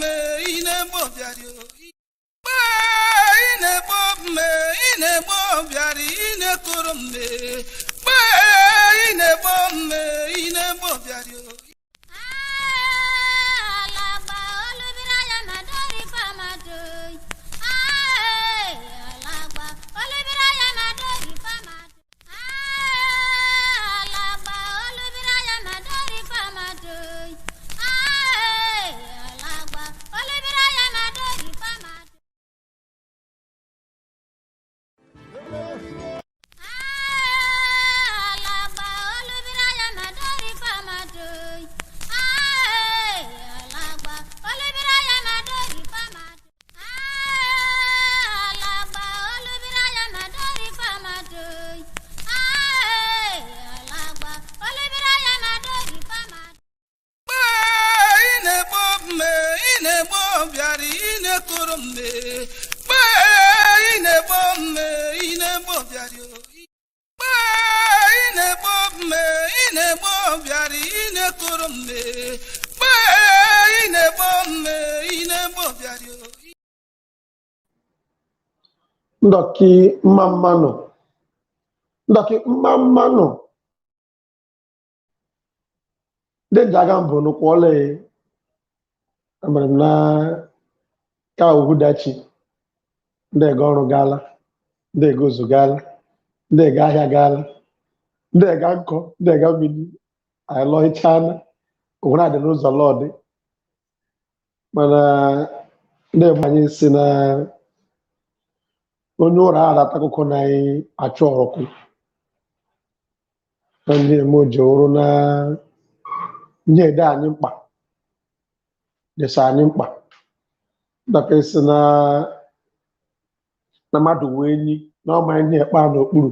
me ine bo biari ine bo me ine bo biari ine kurumbe ine bo me ine bo biari Ndoki mamano. Ndoki mamano. De jagambo no kwole. Amarna ka uhudachi. De goro gala. De gozu gala. De gahia gala. De ganko. De gamini. Alo chana. Una de nozo lord. Mana de manye sina onye ụra aratakụkọ na achụ ọrụkụ na ndị emoji ụrụ na nye ede anyị mkpa desa anyị mkpa dọkịsị na mmadụ wee nyi na ọma ihe ekpa n'okpuru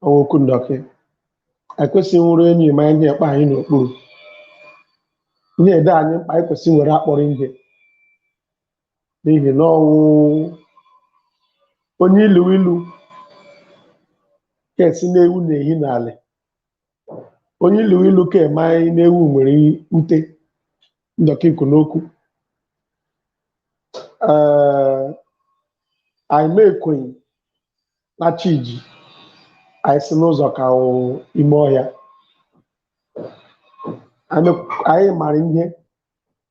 ọnwụkwu ndọkị ekwesịghị nwere enyi ma ihe ekpa anyị n'okpuru nye ede anyị mkpa ekwesị nwere akpọrọ ihe n'ihi na ọnwụ onye ilu ilu ka esi na-ewu na-ehi n'ala onye ilu ilu ka eme anyị na-ewu nwere ute ndọka ikwu n'okwu anyị mekwenyi na chiji anyị si n'ụzọ ka ime ọhịa anyị mara ihe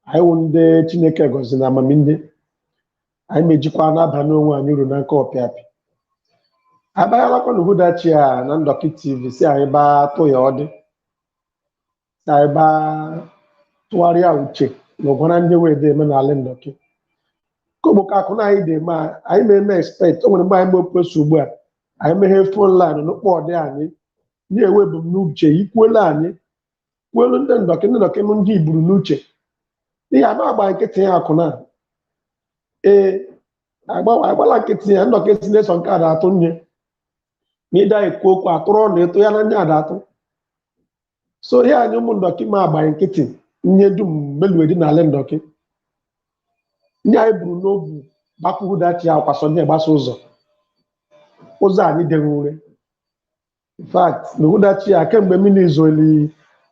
anyị wụ ndị Chineke gọzi na amamihe anyị mejikwa n'abalị onwe anyị uru na nke ọpịapị abaghịlakwa na uhudachi a na Ndoki TV si anyị baa tụ ya ọdị si anyị baa tụgharịa uche na ụgwara ndị wee dị eme n'ala Ndoki kogbo ka akụ na anyị dị eme anyị na-eme expect o nwere mgbe anyị mepeso ugbu a anyị meghe fon line n'ụkpọ ọdị anyị na-ewe ebumnuche ikwuelu anyị kwuelu ndị Ndoki ndị iburu n'uche n'ihi ama agba nkịtị ya akụ na agbala nkịtị ya Ndoki si na-eso nke ada atụ nye ma ịda ekwu okwu atụrụ ọnụ eto ya na nye ada atụ so ihe anyị ụmụ Ndoki ma agba nkịtị nye dum meluedi n'ala Ndoki nye anyị buru n'obu gbapụ uhudachi ya akwaso nye gbasa ụzọ anyị dị ure in fact na uhudachi ya kemgbe mmiri izoli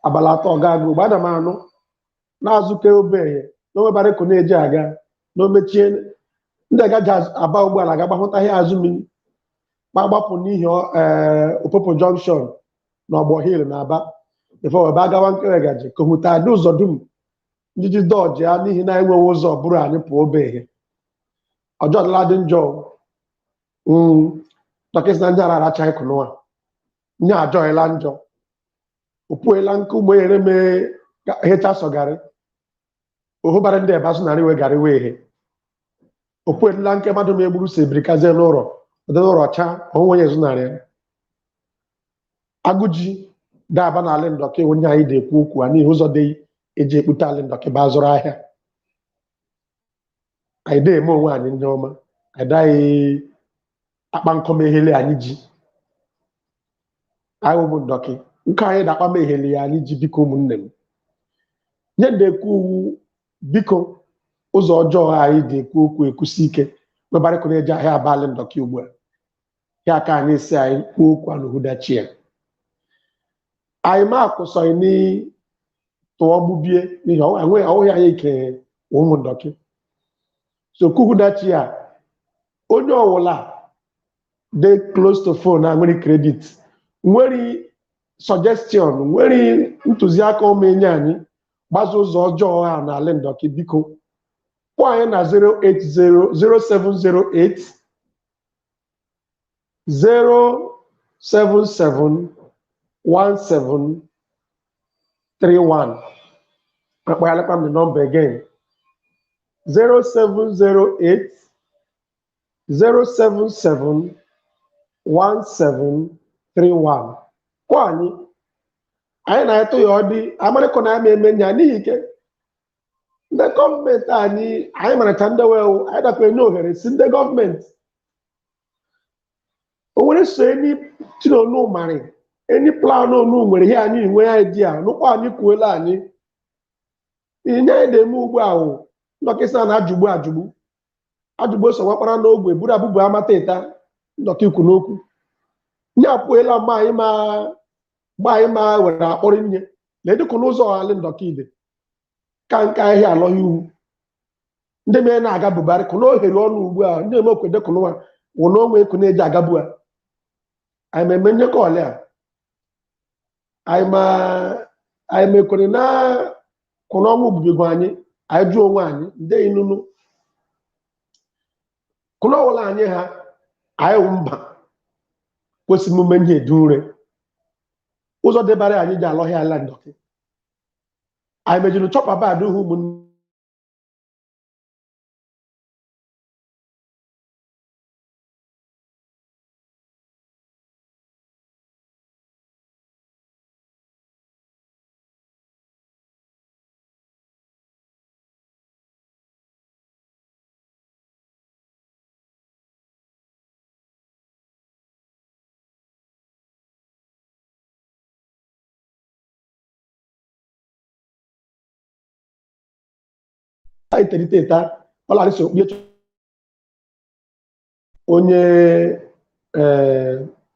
abalị atọ ga-agụ gbada m anụ na-azụke obeghe na onwebara eko na-eji aga na omechie ndị agaji aba ụgbọala ga-agbahụta ihe azụ mmiri ma gbapụ n'ihi Opopo junction na Ọgbọ Hill na Aba before webe agawa Nkeregaji ka hụta adị ụzọ dum njiji dọji ya n'ihi na enweghị ụzọ bụrụ anyị pụọ obeghe ọjọọ dịla dị njọ dọkịta na ndị ara arachaghị kụnụwa nye ajọghịla njọ opuela nke ụmụ ehere mee hecha sọgarị ohụbara ndị ebe asụ narị wegarị weghe opuela nke mmadụ ma egburu si ebirikazie n'ụlọ ọdị n'ụlọ cha onwenye ezunarị agụji daba n'ala Ndoki onye anyị na-ekwu okwu a n'ihi ụzọ dị eji ekpute ala Ndoki ba zụrụ ahịa anyị dị eme onwe anyị ndị ọma anyị daghị akpa nkọm ehele anyị ji anyị ụmụ Ndoki nke anyị na-akpa m ehele ya anyị ji biko ụmụnne m nye na-ekwu biko ụzọ ọjọọ anyị na-ekwu okwu ekwusi ike mebarịkụ na-eji ahịa abalị Ndoki ugbu a ya ka anyị si anyị kwuo okwu na uhudachi ya anyị ma akwụsọghị tụọ gbubie n'ihi ọhụghị anyị ike ụmụ Ndoki. So kuhudachi ya onye ọwụla dị close to phone na nwere credit nwere suggestion nwere ntụziaka omenye anyị gbaza ụzọ ọjọọ ha n'ala Ndoki biko kpọọ anyị na 080 0770 1731. Akpayalekwa m the number again. 0708 077 1731. Kpọọ anyị na-eto ya ọ dị amarịkọ na ama eme nya n'ihi ike ndị gọọmenti anyị marịta ndị wewu anyị dakwere nye ohere si ndị gọọmenti o nwere so eni tinonu marị eni plan onu nwere ihe anyị nwe idea nụkwa anyị kwuola anyị inye anyị na-eme ugbu ahụ ndọkịta ajụgbu so nwakpara n'ogbe buru abụbụ amata ịta ndọka ikwu n'okwu nye apụela mgbe anyị ma were akpọrọ nye na edịkụ n'ụzọ ọhala Ndoki ide ka nke ahịa alọghị iwu ndị mere na-aga bụbarị kụ n'ohere ọnụ ugbu a ndị eme okwede kụnụwa wụ na onwe ekụ na-eji agabu a anyị ma eme nyekọ ọlị a anyị mekwere na kụna ọnwụ bubego anyị jụọ onwe anyị ndị inunu kụna ọwụla anyị ha anyị wụ mba kwesịrị mume nye edu nre ụzọ debara anyị ji alọghị ala Ndoki anyị mejiri chọpaba adịghị ụmụnne anyị terite ọlarịsị okpie onye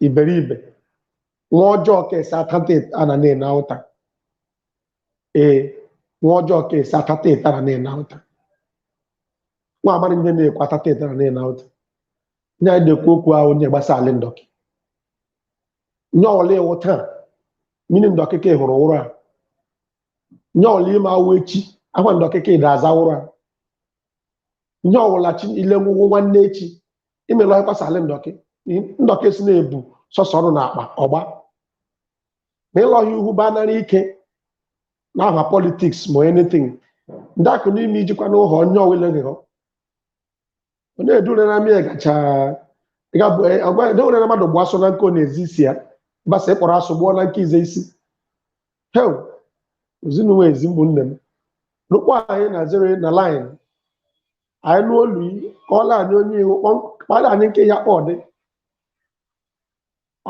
iberibe nwa ọjọọ ka esi atata ana na-ena ụta nwa ọjọọ ka esi atata ịtara na-ena ụta nwa amarị ndị na-ekwu atata ịtara na-ena ụta nye anyị na-ekwu okwu ahụ onye gbasa ala Ndoki nye ọla iwu taa mini Ndoki ka hụrụ ụra nye ọla ime awụ echi akwa Ndoki ka ịda aza ụra nye ọwụla chi ile ngwụgwụ nwanne echi imelọ ịkwasa ala Ndoki si na-ebu sọsọ ọrụ na akpa ọgba ma ịlọghị ihu ba nara ike na aha politiks ma anything ndị akụ n'ime ijikwa n'ụhọ onye ọwụla gịghọ onye edurere m gacha edurere mmadụ gbaso na nke ọ na-ezi isi ya gbasa ịkpọrọ asụ gbuo na nke ize isi hel ozinụwa ezi mbụ nne m rụkpọ anyị na zere na line anyị nụ olu ka ọla anyị onye iwu kpara anyị nke ya kpọ dị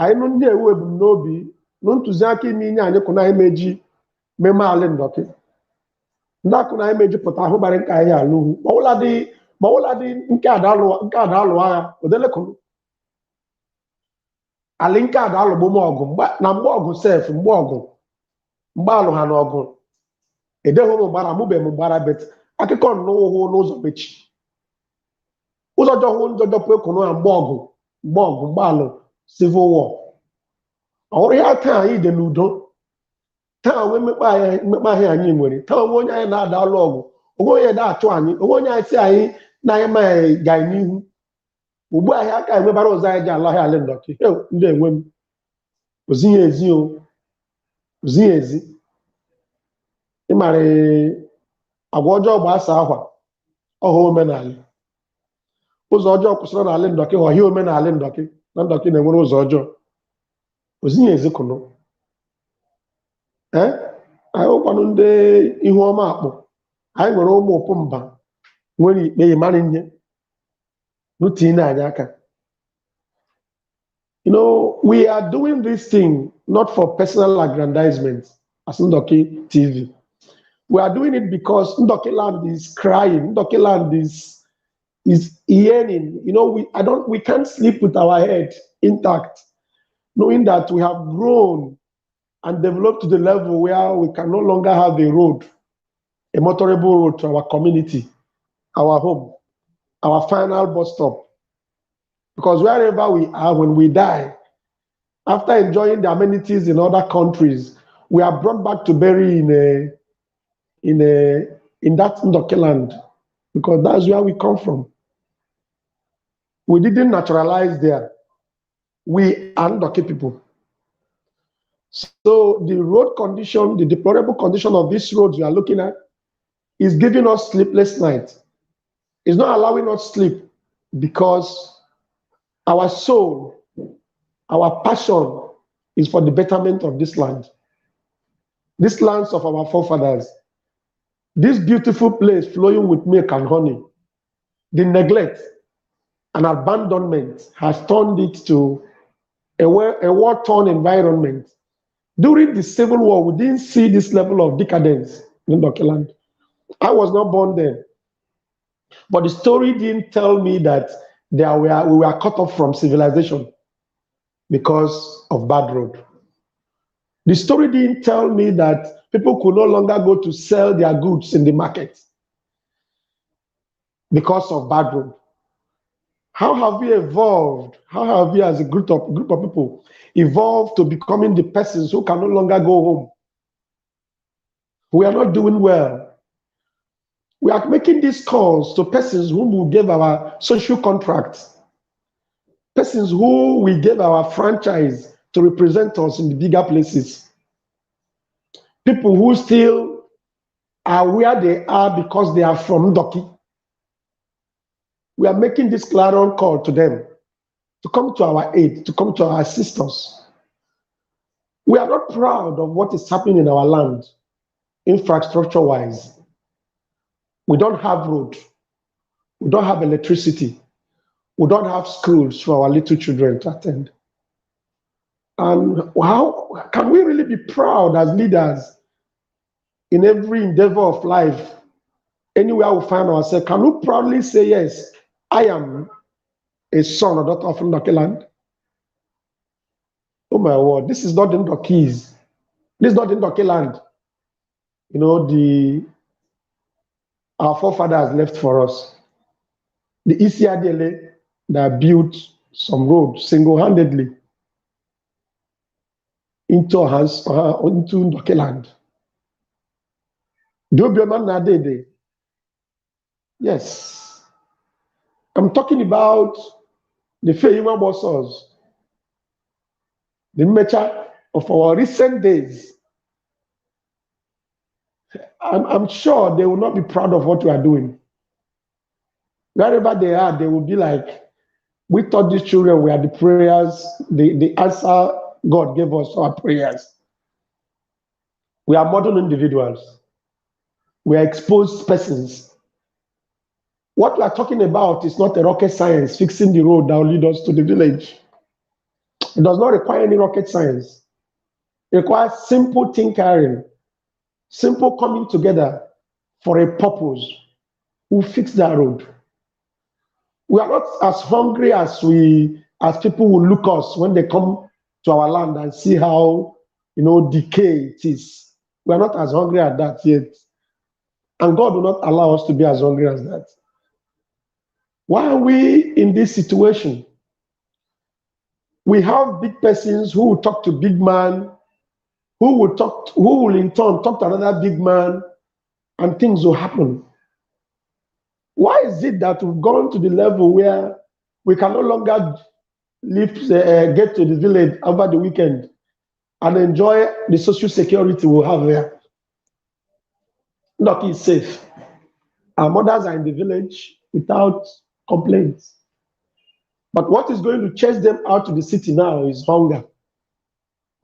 anyị nụ ndị ewu ebumnobi nụ ntụziaka ime inye anyị kụna anyị meji meme ala Ndoki ndị akụ na anyị mejupụta ahụ gbara nke anyị alụ ugwu ma ọwụla dị nke ada alụ agha odelekụnụ ali nke ada alụgbo m ọgụ na mgbe ọgụ sef mgbe alụ ha na ọgụ edeghị m gbara mụbe m gbara bet akụkọ nnụwụ n'ụzọ mechi ụzọ jọhụ njọ jọpụ ekụnụ ha mgbe alụ civil war ọhụrụ ya taa anyị dị n'udo taa onwe mmekpa ahịa anyị nwere taa onwe onye anyị na-ada alụ ọgụ onwe onye na-achụ anyị onwe onye anyị si anyị na anyị ma gaa n'ihu ugbu ahịa aka enwebara ụzọ anyị ji alọghị ala Ndoki ndị enwe m ozighị ezi ịmara agwa ọjọọ gbasa akwa ọha omenala ụzọ ọjọọ kwụsịrị n'ala Ndoki ọhịa omenala Ndoki na Ndoki na-enwere ụzọ ọjọọ ozighị ezi kụnụ anyị ụkwanụ ndị ihu ọma akpụ anyị nwere ụmụ ụpụ mba nwere ikpe ịmarị nye n'utinye anyị aka we are doing this thing not for personal aggrandizement as Ndoki TV. We are doing it because Ndoki land is crying. Ndoki land is yearning. We can't sleep with our head intact, knowing that we have grown and developed to the level where we can no longer have a road a motorable road to our community, our home, our final bus stop. Because wherever we are, when we die, after enjoying the amenities in other countries, we are brought back to bury in that Ndoki land, because that's where we come from. We didn't naturalize there. We are Ndoki people. So the road condition, the deplorable condition of these roads we are looking at, is giving us sleepless nights. It's not allowing us sleep because our soul, our passion is for the betterment of this land. These lands of our forefathers, this beautiful place flowing with milk and honey, the neglect and abandonment has turned it to a war-torn environment. During the Civil War, we didn't see this level of decadence in Ndoki land. I was not born then, but the story didn't tell me that we were cut off from civilization because of bad road. The story didn't tell me that people could no longer go to sell their goods in the market because of bad road. How have we evolved? How have we, as a group of people, evolved to becoming the persons who can no longer go home? We are not doing well. We are making these calls to persons whom we gave our social contracts, persons who we gave our franchise to represent us in the bigger places, people who still are where they are because they are from Ndoki. We are making this clarion call to them to come to our aid, to come to our assistance. We are not proud of what is happening in our land, infrastructure-wise. We don't have road. We don't have electricity. We don't have schools for our little children to attend. And how can we really be proud as leaders in every endeavor of life, anywhere we find ourselves? Can we proudly say, yes, I am a son or daughter of Ndoki land? Oh my word, this is not the Ndokis. This is not the Ndoki land. You know, our forefathers left for us. The Isiadele that built some roads single-handedly into Ndoki land. Yes. I'm talking about the Feyima Bossos, the mecha of our recent days. I'm sure they will not be proud of what we are doing. Wherever they are, they will be like, we taught these children we are the prayers, the answer God gave us our prayers. We are modern individuals. We are exposed persons. What we are talking about is not a rocket science, fixing the road that will lead us to the village. It does not require any rocket science. It requires simple tinkering, simple coming together for a purpose. We'll fix that road. We are not as hungry as people will look us when they come to our land and see how, decay it is. We are not as hungry as that yet. And God will not allow us to be as hungry as that. Why are we in this situation? We have big persons who will talk to big man, who will in turn talk to another big man, and things will happen. Why is it that we've gone to the level where we can no longer get to the village over the weekend and enjoy the social security we'll have there? Ndoki is safe. Our mothers are in the village without complaints. But what is going to chase them out to the city now is hunger,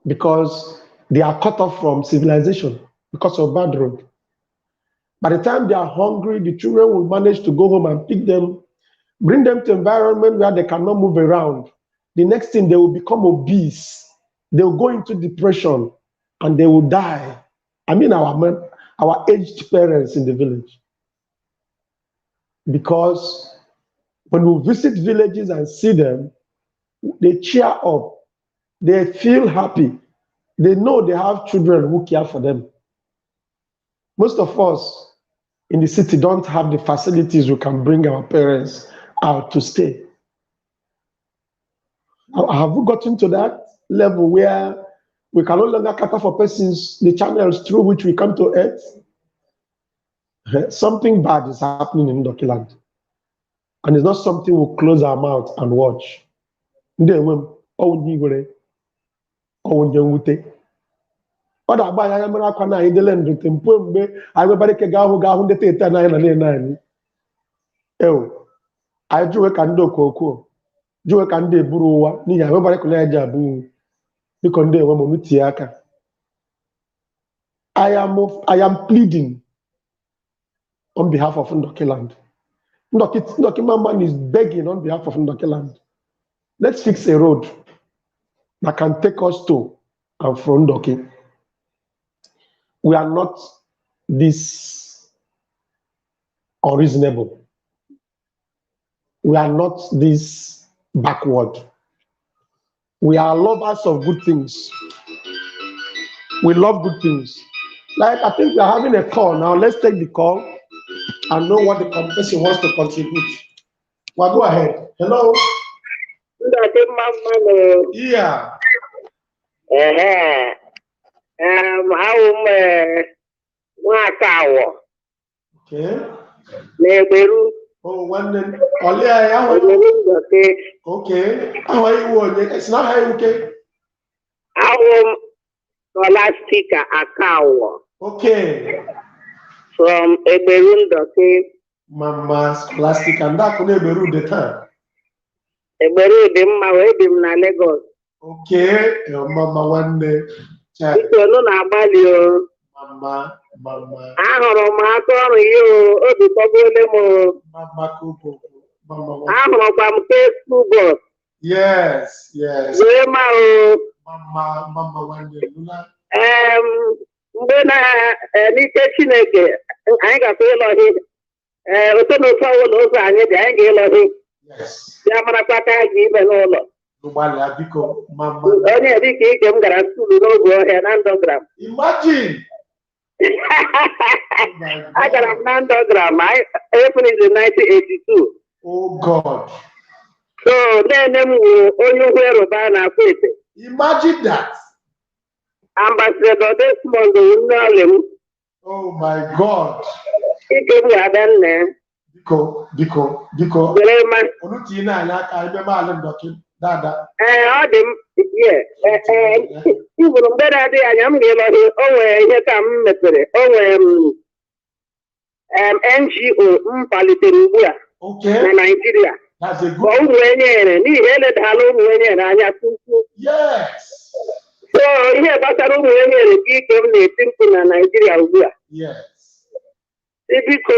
because they are cut off from civilization because of bad road. By the time they are hungry, the children will manage to go home and pick them, bring them to an environment where they cannot move around. The next thing, they will become obese. They will go into depression and they will die. I mean, our aged parents in the village. Because when we visit villages and see them, they cheer up. They feel happy. They know they have children who care for them. Most of us, in the city don't have the facilities we can bring our parents out to stay. Have we gotten to that level where we can no longer cater for persons, the channels through which we come to earth? Something bad is happening in Ndoki land. And it's not something we'll close our mouth and watch. Ọ na-agba anya mere akwa na anyị dele ndụ tempo mgbe anyị nwebara ike ga-ahụ ndị tete na anyị na nne anyị. Ewo, anyị jụwe ka ndị okoko, jụwe ka ndị eburu ụwa n'ihi anyị nwebara ike ya ji abụ biko ndị enwe m tie aka. I am pleading on behalf of Ndoki land. Ndoki man is begging on behalf of Ndoki land. Let's fix a road that can take us to and from Ndoki. We are not this unreasonable. We are not this backward. We are lovers of good things. We love good things. Like, I think we are having a call now. Let's take the call and know what the person wants to contribute. Well, go ahead. Hello? Yeah. Okay. Oh, one then. Okay. How are you? It's not how you okay. Scholastica Akawa. Okay. From Ndoki. Mama Scholastica, and that could never the time. Eberu na Lagos. Okay. Mama one day. No na Balio. Mama. Ahụrụ m aka ọrụ ihe obi tọgbole m. Mama Kubo. Mama. Ahụrụkwa m Facebook bọs. Yes. Wee ma o. Mama one day. Mgbe na n'ike Chineke anyị ga-akwa ịlọhi. Otu na otu ọwụla ụzọ anyị dị anyị ga-ịlọhi. Yes. Ya marakwa ka anyị ibe n'ụlọ. Onye dịka ike m gara skuulu n'oge ọhịa na Ndogram. Imagine. Agara m na Ndogram. April is 1982. Oh God. So then onye ukwu Yoruba na-akwa ete. Imagine that. Ambassador Desmond Unalem. Oh my God. Ike bụ ada nne. Biko. Grema. Onuti na anya ka ibe ma alụ Ndoki dada. Ọ dị m iburu mgbe na-adịghị anya m ga-ịlọghị o nwere ihe ka m mepere o nwere NGO m palitere ugbu a na Naịjirịa ụmụ enyere n'ihi eledala ụmụ enyere anya tupu so ihe gbasara ụmụ enyere ka ike m na-eti mkpu na Naịjirịa ugbu a biko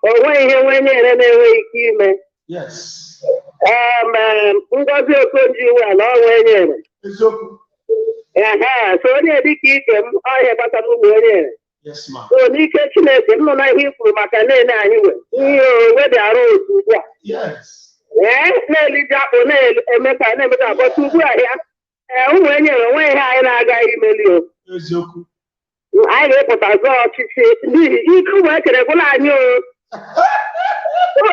onweghị ihe nwe enyere na-enweghị ike ime Ngozi Okonji iwe ala ọnwa enyere so onye dịka ike m ọhịa gbasara ụmụ enyere so n'ike Chineke m nọ na ihe ikwuru maka nne anyị nwe ihe onwe dị arụ otu ugbu a na-eliji akpụ na-emeka abọta ugbu a ya ụmụ enyere onwe ihe anyị na-agaghị imeli o anyị ga-epụta zọọ ọchịchị n'ihi ike ụmụ ekere gwụla anyị ụmụ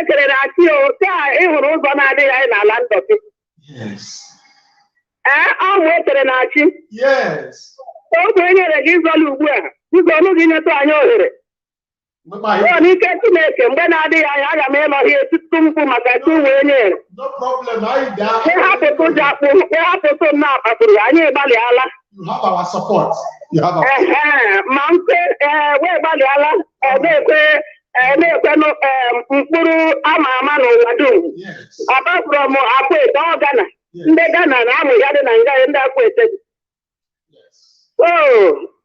ekere na-achị o ka ịhụrụ ụzọ na-adịghị anyị n'ala Ndoki ụmụ ekere na-achị ụmụ enyere gị ịzọla ugbu a ụzọ ọnụ gị nyetụ anyị ohere n'ike Chineke mgbe na-adịghị anya aga m ịlọghị etutu mpụ maka chi ụmụ enyere ịhapụtụ m na-akpatụrụ anyị gbalịala ma mpe wee gbalịala na-ekwe mkpụrụ ama ama n'ụwa dum apapụrụ m akwa ete ọ Gana ndị Gana na-amụ ya dị na nga ndị akwa ete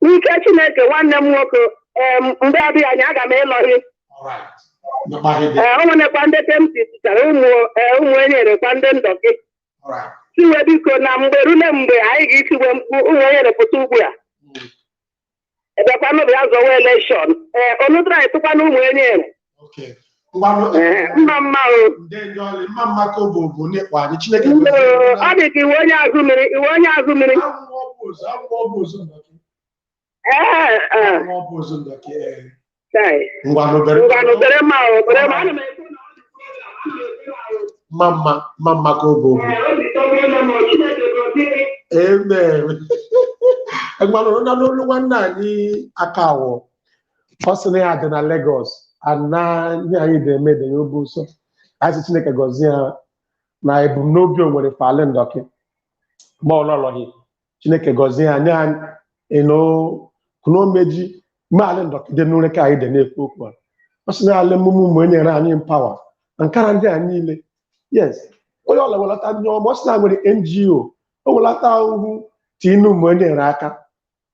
n'ike Chineke nwanne m nwoke mgbe adịghị anya aga m ịlọghị o nwekwa ndị temti tichara ụmụ enyerekwa ndị Ndoki siwe biko na mgbe rule mgbe anyị ga-esiwe mkpu ụmụ enyere pụta ugbu a ebekwanụ bịa zọwa elekshọn onụdịra anyị tụkwana ụmụ enyere mma ọ dị ka iwe onye azụ mmiri Mama Kobo. Amen. One Akawo. Personally, I did Lagos, and now they made the Yobu. So I said, Chineke Gozia, na ebumnobi nwere fale Ndoki. Ma ọlọlọghị Chineke Gozia, anya, kuno meji, ma ale Ndoki dị n'ụlọ ka anyị dị na-ekwu okwu a. Personally, ale mumu mwenye anyị empower. Ankara ndị a niile. Yes. Onye ọla welata ndị ọma, ọsị na nwere NGO, o welata ahụhụ tinu mwenye aka.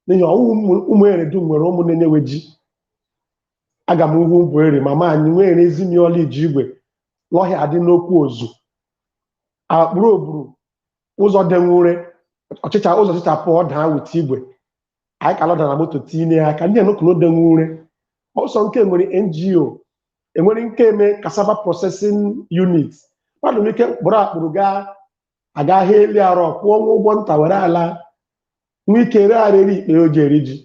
N'ihi ụmụ eredu nwere ụmụ na-enyewe ji. Aga m ugwu bụ eri mama anyị nwere ezimiola iji igwe lọhịa adị n'okwu ozu akpụrụ oburu ụzọ dị nwure ụzọ ọchịcha pụọ daa wute igwe anyị ka lọda na moto tinye aka ndị enokwu dị nwure ọsọ nke nwere NGO enwere nke eme cassava processing unit mmadụ nwere ike kpụrụ akpụrụ aga ahịa eli arọ kwụọ nwa ụgwọ nta were ala nwee ike ree arịrị ikpe o ji eri ji.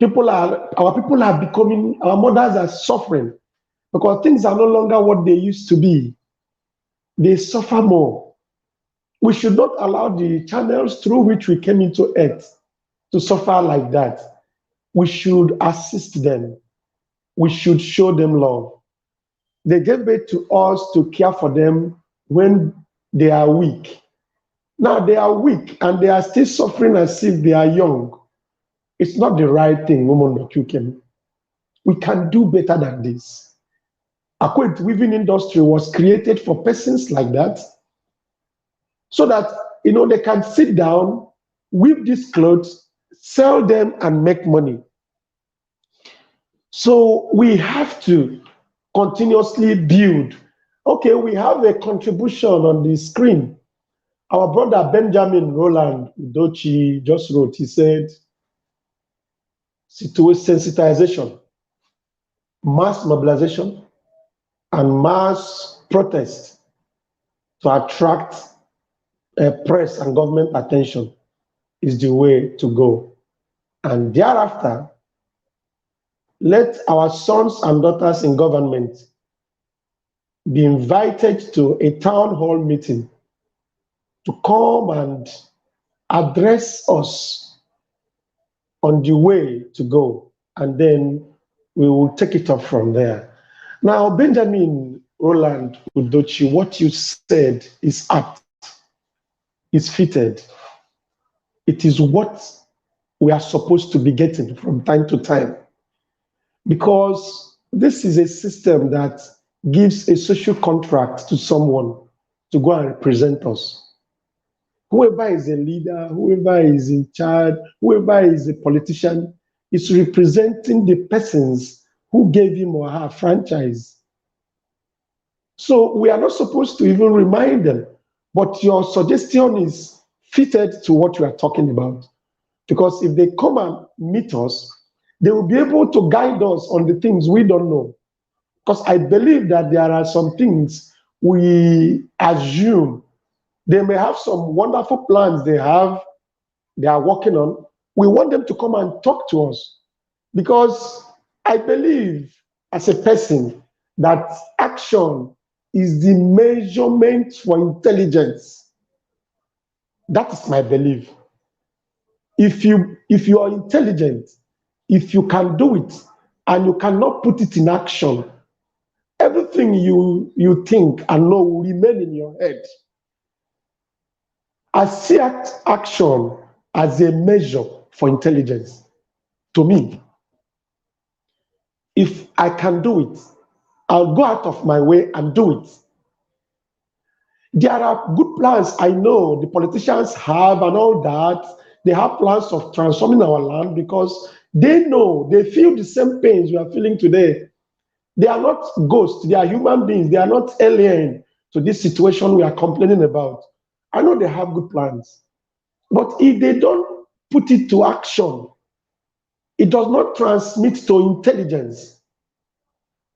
Our people are becoming, our mothers are suffering because things are no longer what they used to be. They suffer more. We should not allow the channels through which we came into earth to suffer like that. We should assist them. We should show them love. They gave birth to us to care for them when they are weak. Now they are weak and they are still suffering as if they are young. It's not the right thing, woman. We can do better than this. A quilt weaving industry was created for persons like that, so that they can sit down, weave these clothes, sell them, and make money. So we have to continuously build. Okay, we have a contribution on the screen. Our brother Benjamin Roland Ndoki just wrote. He said, sensitization, mass mobilization, and mass protest to attract press and government attention is the way to go. And thereafter, let our sons and daughters in government be invited to a town hall meeting to come and address us on the way to go, and then we will take it up from there. Now, Benjamin Roland Ndoki, what you said is apt, is fitted. It is what we are supposed to be getting from time to time, because this is a system that gives a social contract to someone to go and represent us. Whoever is a leader, whoever is in charge, whoever is a politician, is representing the persons who gave him or her franchise. So we are not supposed to even remind them, but your suggestion is fitted to what we are talking about. Because if they come and meet us, they will be able to guide us on the things we don't know. Because I believe that there are some things we assume. They may have some wonderful plans they are working on. We want them to come and talk to us, because I believe as a person that action is the measurement for intelligence. That is my belief. If you are intelligent, if you can do it and you cannot put it in action, everything you think and know will remain in your head. I see action as a measure for intelligence. To me, if I can do it, I'll go out of my way and do it. There are good plans I know the politicians have and all that. They have plans of transforming our land because they know, they feel the same pains we are feeling today. They are not ghosts, they are human beings. They are not alien to this situation we are complaining about. I know they have good plans, but if they don't put it to action, it does not transmit to intelligence.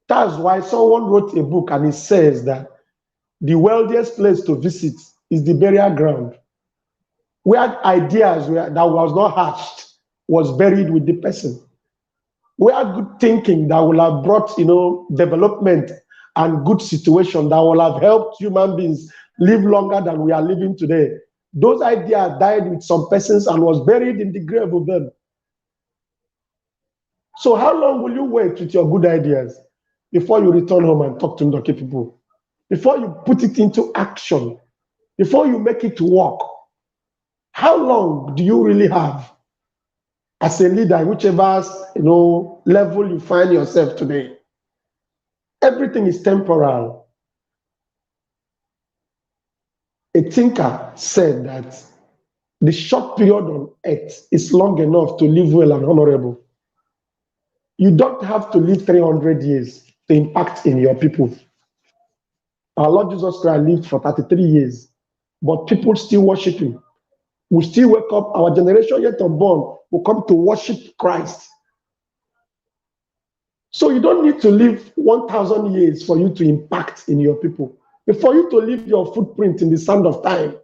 That's why someone wrote a book and it says that the wealthiest place to visit is the burial ground, where ideas that was not hatched was buried with the person. We are good thinking that will have brought, development and good situation that will have helped human beings live longer than we are living today. Those ideas died with some persons and was buried in the grave of them. So how long will you wait with your good ideas before you return home and talk to Ndoki people? Before you put it into action, before you make it work? How long do you really have as a leader, whichever level you find yourself today? Everything is temporal. A thinker said that the short period on earth is long enough to live well and honorable. You don't have to live 300 years to impact in your people. Our Lord Jesus Christ lived for 33 years, but people still worship him. We still wake up, our generation yet unborn will come to worship Christ. So you don't need to live 1,000 years for you to impact in your people. For you to leave your footprint in the sand of time.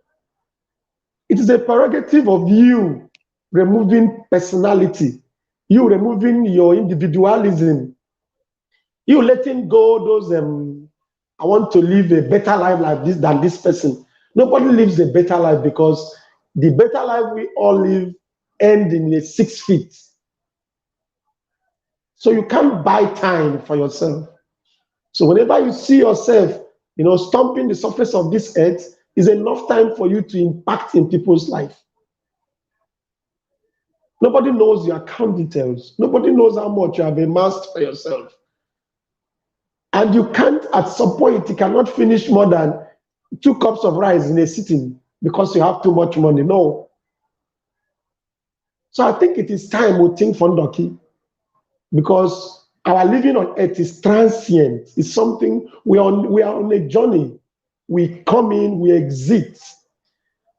It is a prerogative of you removing personality, you removing your individualism, you letting go those, I want to live a better life like this than this person. Nobody lives a better life because the better life we all live end in a 6 feet. So you can't buy time for yourself. So whenever you see yourself, stomping the surface of this earth, is enough time for you to impact in people's life. Nobody knows your account details. Nobody knows how much you have amassed for yourself. And you can't, at some point, you cannot finish more than 2 cups of rice in a sitting because you have too much money. No. So I think it is time we think for Ndoki, because our living on earth is transient. It's something we are on a journey. We come in, we exit.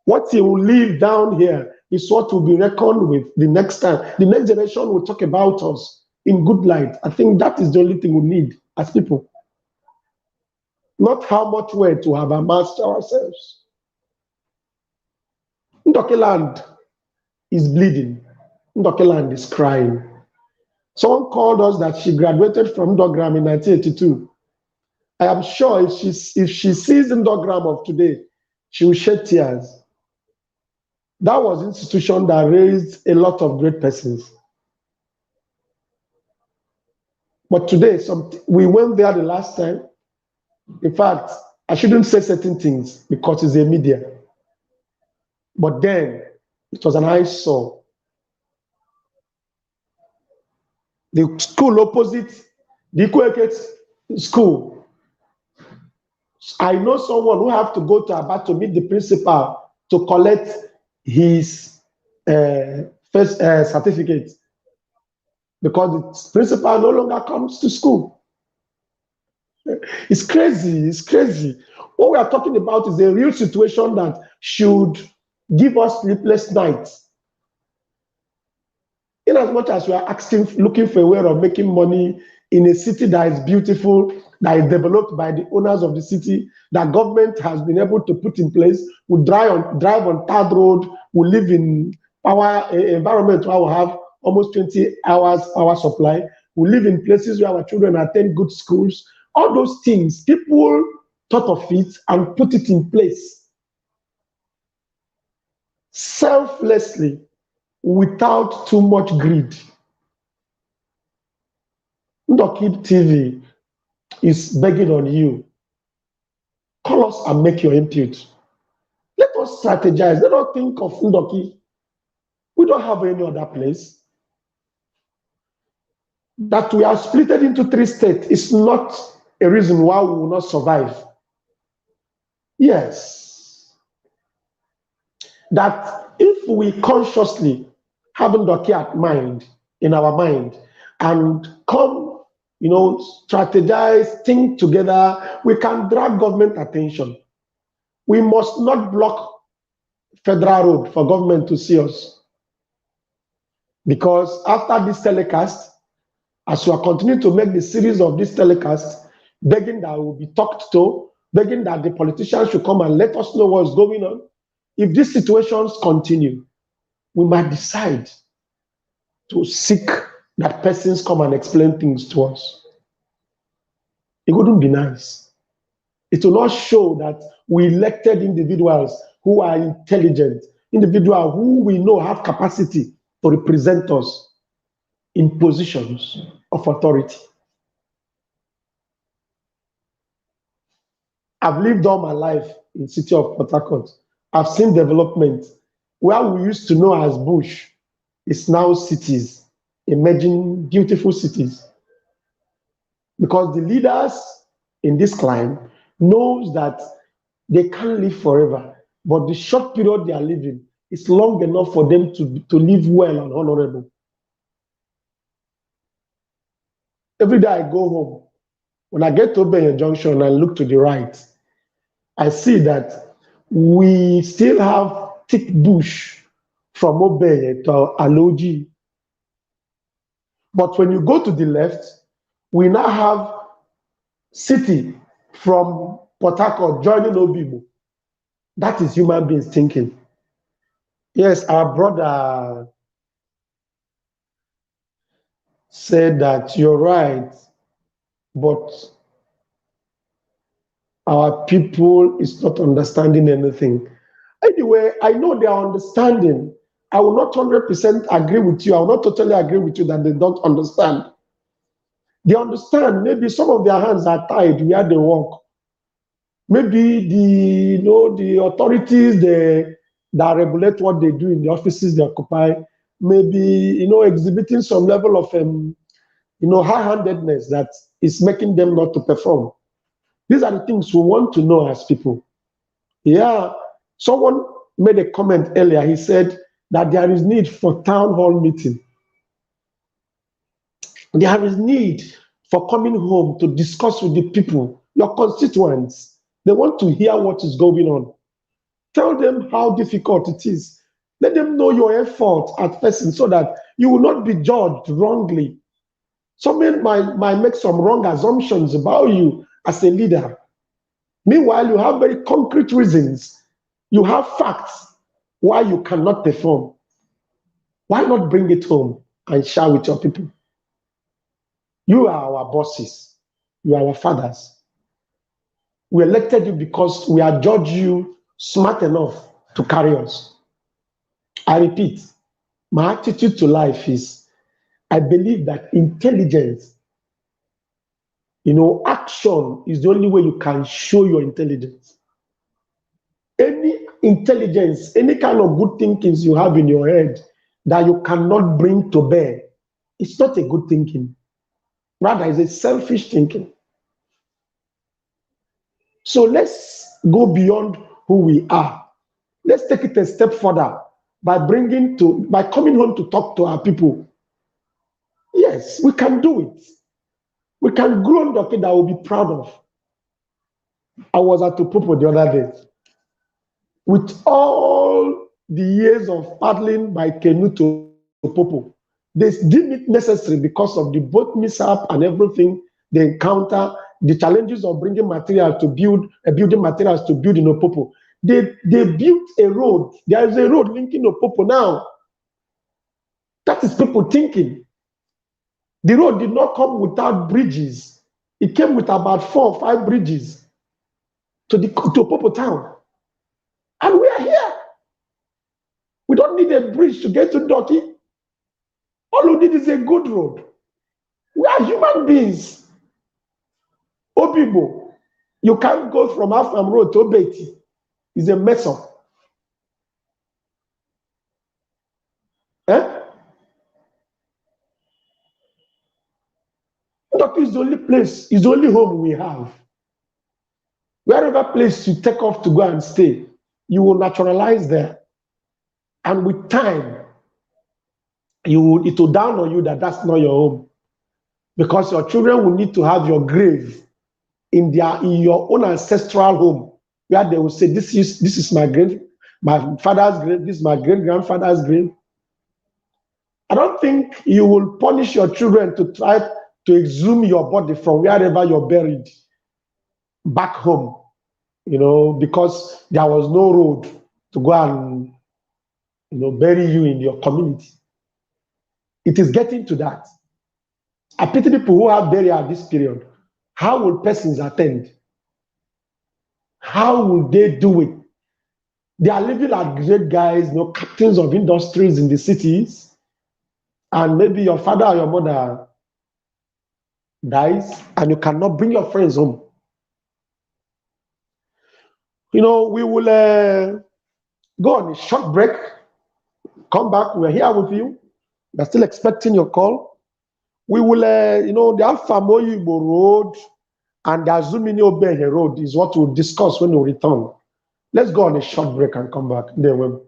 What he will leave down here is what will be reckoned with the next time. The next generation will talk about us in good light. I think that is the only thing we need as people. Not how much wealth to have amassed ourselves. Ndoki land is bleeding. Ndoki land is crying. Someone called us that she graduated from Ndogram in 1982. I am sure if she sees the Ndogram of today, she will shed tears. That was an institution that raised a lot of great persons. But today, we went there the last time. In fact, I shouldn't say certain things because it's a media. But then, it was an eyesore. The school opposite, the Kweket school. I know someone who have to go to Aba to meet the principal to collect his first certificate because the principal no longer comes to school. It's crazy. It's crazy. What we are talking about is a real situation that should give us sleepless nights. In as much as we are looking for a way of making money in a city that is beautiful, that is developed by the owners of the city, that government has been able to put in place, we drive on third road, we live in power environment where we have almost 20 hours power supply, we live in places where our children attend good schools. All those things, people thought of it and put it in place selflessly, without too much greed. Ndoki TV is begging on you. Call us and make your input. Let us strategize. Let us think of Ndoki. We don't have any other place. That we are split into 3 states is not a reason why we will not survive. Yes. That if we consciously have Ndoki in our mind, and come, strategize, think together, we can drag government attention. We must not block federal road for government to see us. Because after this telecast, as we are continuing to make the series of this telecast, begging that we will be talked to, begging that the politicians should come and let us know what's going on. If these situations continue, we might decide to seek that persons come and explain things to us. It wouldn't be nice. It will not show that we elected individuals who are intelligent, individuals who we know have capacity to represent us in positions of authority. I've lived all my life in the city of Port Harcourt. I've seen development where we used to know as bush is now cities, emerging beautiful cities. Because the leaders in this climb knows that they can't live forever, but the short period they are living is long enough for them to live well and honorable. Every day I go home, when I get to Obeye Junction and look to the right, I see that we still have thick bush from Obeye to Aloji. But when you go to the left, we now have city from Port Harcourt joining Obibo. That is human beings thinking. Yes, our brother said that you're right, but our people is not understanding anything. Anyway, I know they are understanding. I will not 100% agree with you. I will not totally agree with you that they don't understand. They understand. Maybe some of their hands are tied where they work. Maybe the authorities that regulate what they do in the offices they occupy, maybe exhibiting some level of high-handedness that is making them not to perform. These are the things we want to know as people. Yeah, someone made a comment earlier. He said that there is need for town hall meeting. There is need for coming home to discuss with the people, your constituents. They want to hear what is going on. Tell them how difficult it is. Let them know your effort at first so that you will not be judged wrongly. Someone might make some wrong assumptions about you as a leader. Meanwhile, you have very concrete reasons. You have facts why you cannot perform. Why not bring it home and share with your people? You are our bosses. You are our fathers. We elected you because we adjudge you smart enough to carry us. I repeat, my attitude to life is, I believe that intelligence, action is the only way you can show your intelligence. Any intelligence, any kind of good thinkings you have in your head that you cannot bring to bear, it's not a good thinking. Rather, it's a selfish thinking. So let's go beyond who we are. Let's take it a step further by coming home to talk to our people. Yes, we can do it. We can grow Ndoki that we'll be proud of. I was at Tupopo the other day. With all the years of paddling by canoe to Tupopo, they deem it necessary because of the boat mishap and everything they encounter, the challenges of bringing material to build, building materials to build in Opopo. They built a road. There is a road linking Opopo now. That is people thinking. The road did not come without bridges. It came with about 4 or 5 bridges to Opopo town. And we are here. We don't need a bridge to get to Ndoki. All we need is a good road. We are human beings. Obibo, you can't go from Afam Road to Obeti. It's a mess up. Ndoki is the only place, is the only home we have. Wherever place you take off to go and stay, you will naturalize there. And with time, it will dawn on you that that's not your home. Because your children will need to have your grave in your own ancestral home, where they will say, this is my father's grave, this is my great-grandfather's grave. I don't think you will punish your children to try to exhume your body from wherever you're buried back home, because there was no road to go and bury you in your community. It is getting to that. I pity people who have burial at this period. How will persons attend? How will they do it? They are living like great guys, captains of industries in the cities, and maybe your father or your mother dies, and you cannot bring your friends home. We will go on a short break. Come back. We're here with you. We're still expecting your call. We will, the Alfamoyi Road and the Azumini Obehe Road is what we'll discuss when we return. Let's go on a short break and come back. There we go.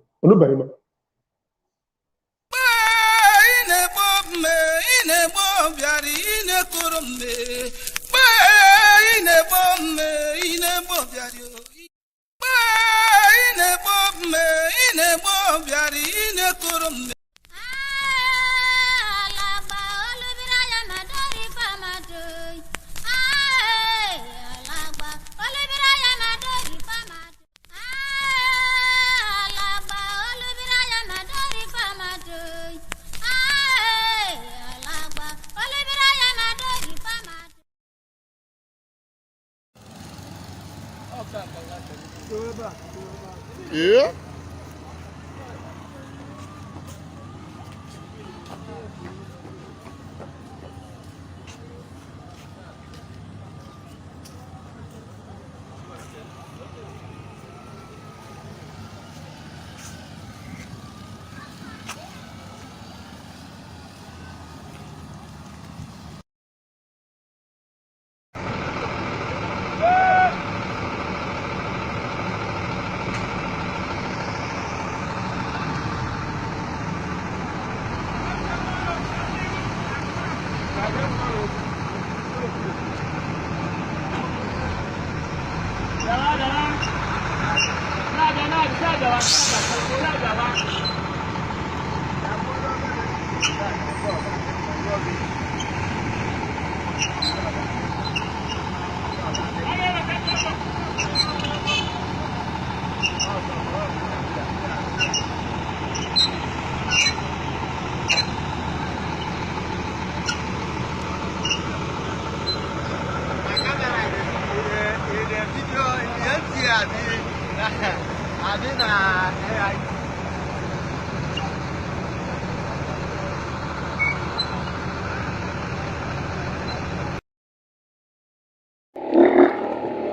Yeah.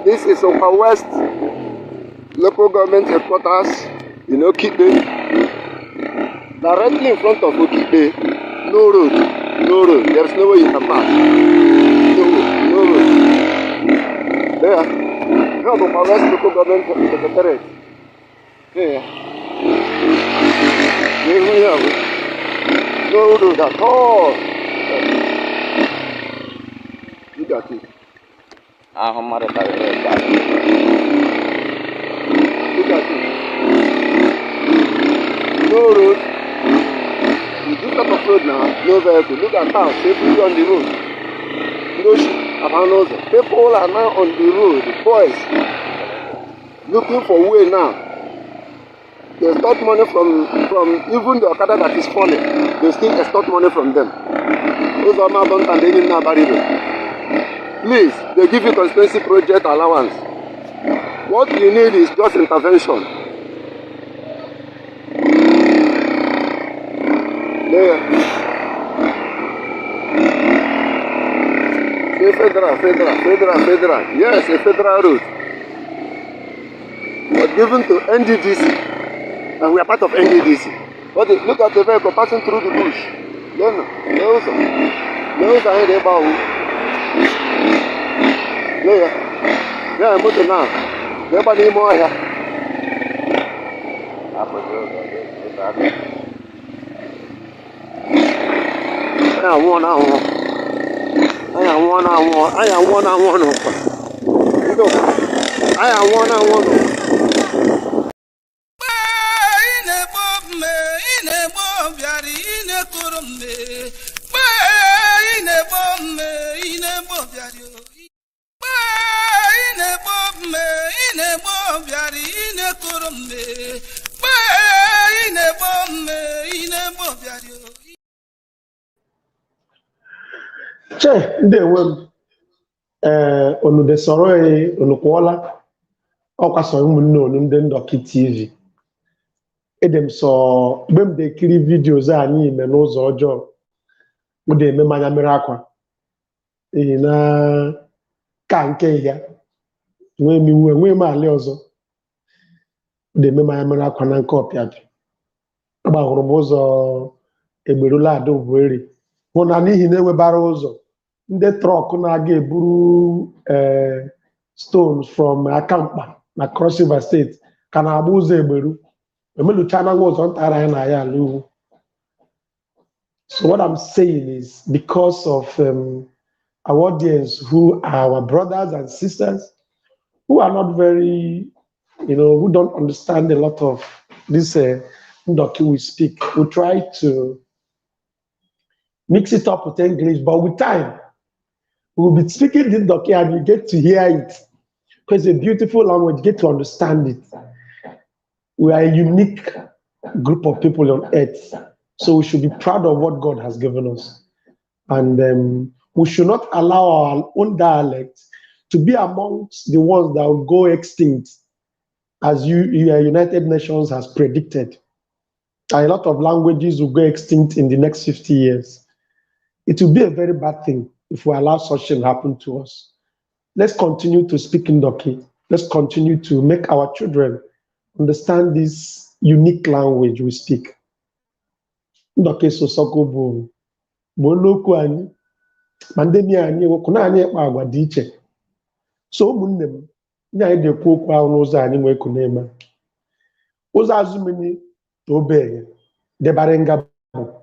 This is Upper West local government headquarters in Okibe. Directly in front of Okibe, no road. There's no way you can pass. No road. There. Not Upper West local government secretariat. Here. Here we have no road at all. Look at it. Look at it. No road. You do type of road now, no vehicle. Look at how safely on the road. No shit. People are now on the road. Boys looking for way now. They extort money from even the Okada that is falling. They still extort money from them. Those are not done and they didn't have Please, they give you constituency project allowance. What you need is just intervention. There. Federal. Yes, a federal route. But given to NDDC. And we are part of NDDC. But look at the vehicle passing through the bush. Those are the bow. Yeah, I'm moving now. Nobody more here. I am one. Che, ndị enwe m onu de sọrọ onu kwụọla ọkwa sọ ụmụnne onu ndị Ndoki TV. Edem sọ mgbe m dekiri vidios anyị ime n'ụzọ ọjọọ m da eme mmanya mmiri akwa n'ihi na ka nke ya nwee m iwu enwee m ala ọzọ da eme mmanya mmiri akwa na nke ọpịadị agbahụrụ m ụzọ egberula ada Obueri hụ na n'ihi na ewebara ụzọ ndị trọk na-aga eburu stones from Akamkpa na Cross River State ka na-agba ụzọ egberu emeluchana nwa ụzọ ntara ya na ya ala ugwu. So what I'm saying is because of our audience who are our brothers and sisters who are not very, who don't understand a lot of this Ndoki we speak, we try to mix it up with English, but with time, we'll be speaking the Ndoki and you get to hear it because it's a beautiful language, get to understand it. We are a unique group of people on earth, so we should be proud of what God has given us. And we should not allow our own dialect to be amongst the ones that will go extinct, as United Nations has predicted. A lot of languages will go extinct in the next 50 years. It will be a very bad thing if we allow such thing happen to us. Let's continue to speak Ndoki. Let's continue to make our children understand this unique language we speak. Ndoki Sosoko bụ olokwu anyị ma ndị mi anyị wekwu na anyị ekpa agwa dị iche. So ụmụnne m nye anyị dekwu okwu ahụ n'ụzọ anyị nwee ku na-eme. Ụzọ azụmini tobenye debara ngabụ.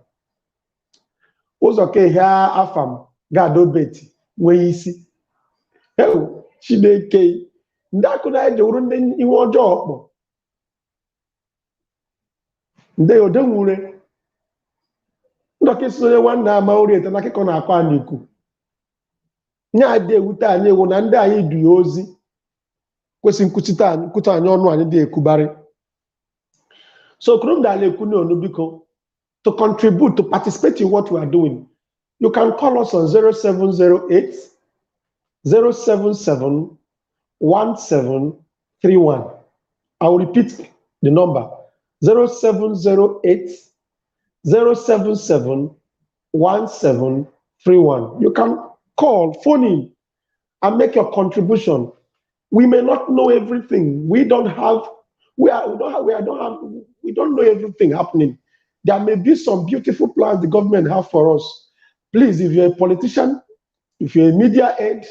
Ụzọ ka ihe afam ga-adobeti nwee isi. Chineke ndị akụ na-eje wuru ndị iwe ọjọọ ọkpọ. Ndị ode nwure Ndoki si onye nwanne ama ori ete na akụkọ na-akọ anyị ikwu. Nye adị ewute anyị ewu na ndị anyị du ya ozi kwesị nkwuchite anyị ọnụ anyị dị ekwubarị. So kurum dala ekwu n'onu biko to contribute, to participate in what we are doing. You can call us on 0708 077 1731. I will repeat the number 0708 077 1731. You can call, phone in, and make your contribution. We may not know everything. We don't know everything happening. There may be some beautiful plans the government have for us. Please, if you're a politician, if you're a media head,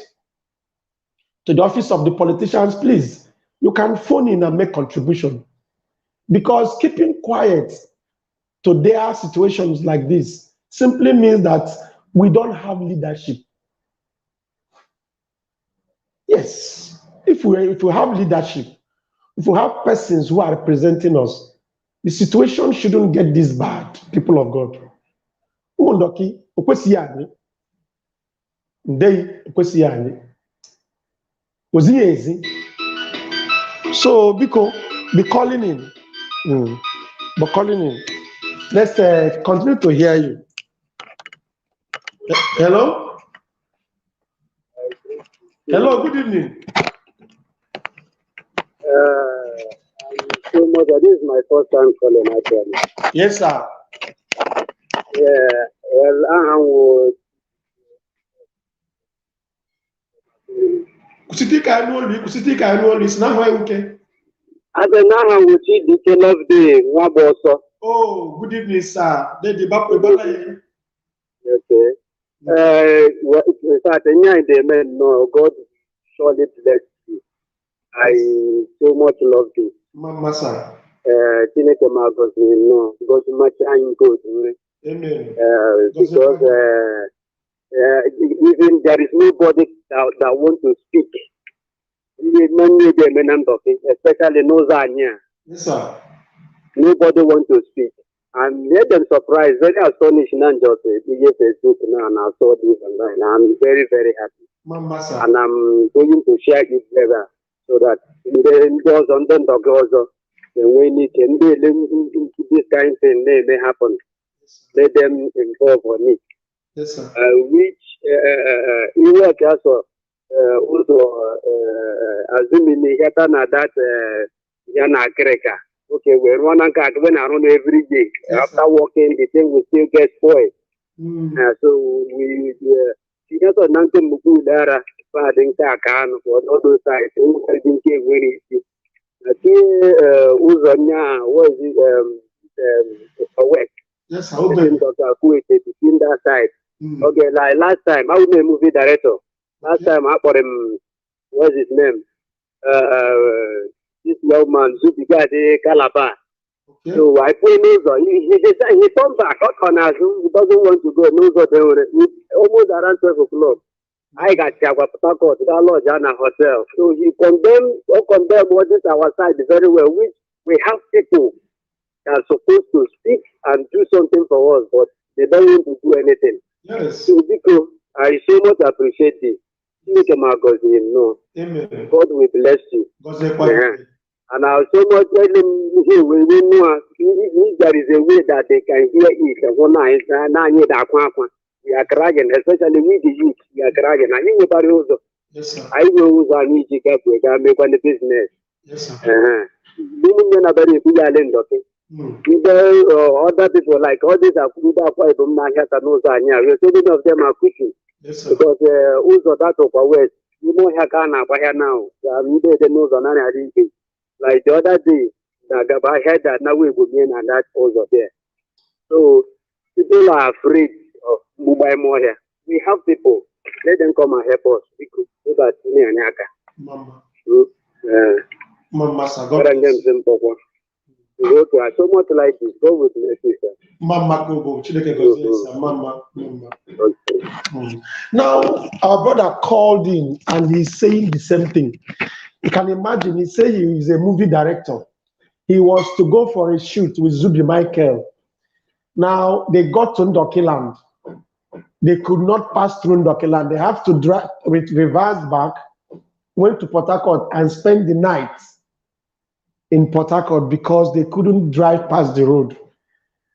to the office of the politicians, please, you can phone in and make contribution. Because keeping quiet to their situations like this simply means that we don't have leadership. Yes, if we have leadership, if we have persons who are representing us, the situation shouldn't get this bad, people of God. Ndoki, okwesi yani, ndei okwesi yani, oziezi. So, Biko, be calling in. Let's continue to hear you. Hello? Hello, good evening. So much. This is my first time calling actually. Yes, sir. Yeah, well, I would. Kusitika annually, it's not why okay. As a now, I would see the love day, Waboso. Oh, good evening, sir. Okay. In fact, they men know God surely bless you. I so much love you. Mama, sir. Chineke magos no, God much I'm good. Amen. Because even there is nobody that want to speak. Especially no Zanya. Yes, sir. Nobody want to speak. I'm made them surprised, very astonished, and just Facebook now, and I saw this and that, and I'm very, very happy. Mama, sir. And I'm going to share it together so that the girls on the dog also, when it can be this kind of thing may happen, let them involve on it. Yes, sir. Which you work also assuming that Yana Kreka. Okay, we're running when around every day. Yes, After working, the thing will still get spoiled. So we just on Nankum Mugu Dara, Fading Takan for all those sides. I think very easy. I think Uzanya was a work. Yes, I think Dr. Kuwait between that side. Okay, like last time, I was a movie director. Last time I got him, what's his name? This young man, Zubigade Calabar. Okay. So I put Nozo. He turned back on us. He doesn't want to go. Nozo, almost around 12 o'clock. I got Jagua Patako to that lodge and a hotel. So he condemned what is our side very well, which we have people that are supposed to speak and do something for us, but they don't want to do anything. Yes. So because I so much appreciate it. No. Amen. God will bless you. Yeah. And I so much tell him if there is a way that they can hear it. We are crying, especially with the youth. We are crying. And anybody also. Yes, sir. I will need to get make one business. Yes, sir. Other people like all these are quite so many of them are cooking. Yes, sir. Because also that of our West, you know, here now. The nose on anything. Like the other day, I heard that now we will be in and that also there. So people are afraid of mobile more here. We have people, let them come and help us. We could do that in Anyaka. Mama. Mama, so much like this. Go with me, sister. Mama, go. Mama. Now, our brother called in and he's saying the same thing. You can imagine, he said he is a movie director. He was to go for a shoot with Zubi Michael. Now, they got to Ndoki land. They could not pass through Ndoki land. They have to drive with reverse back, went to Port Harcourt and spent the night in Port Harcourt because they couldn't drive past the road.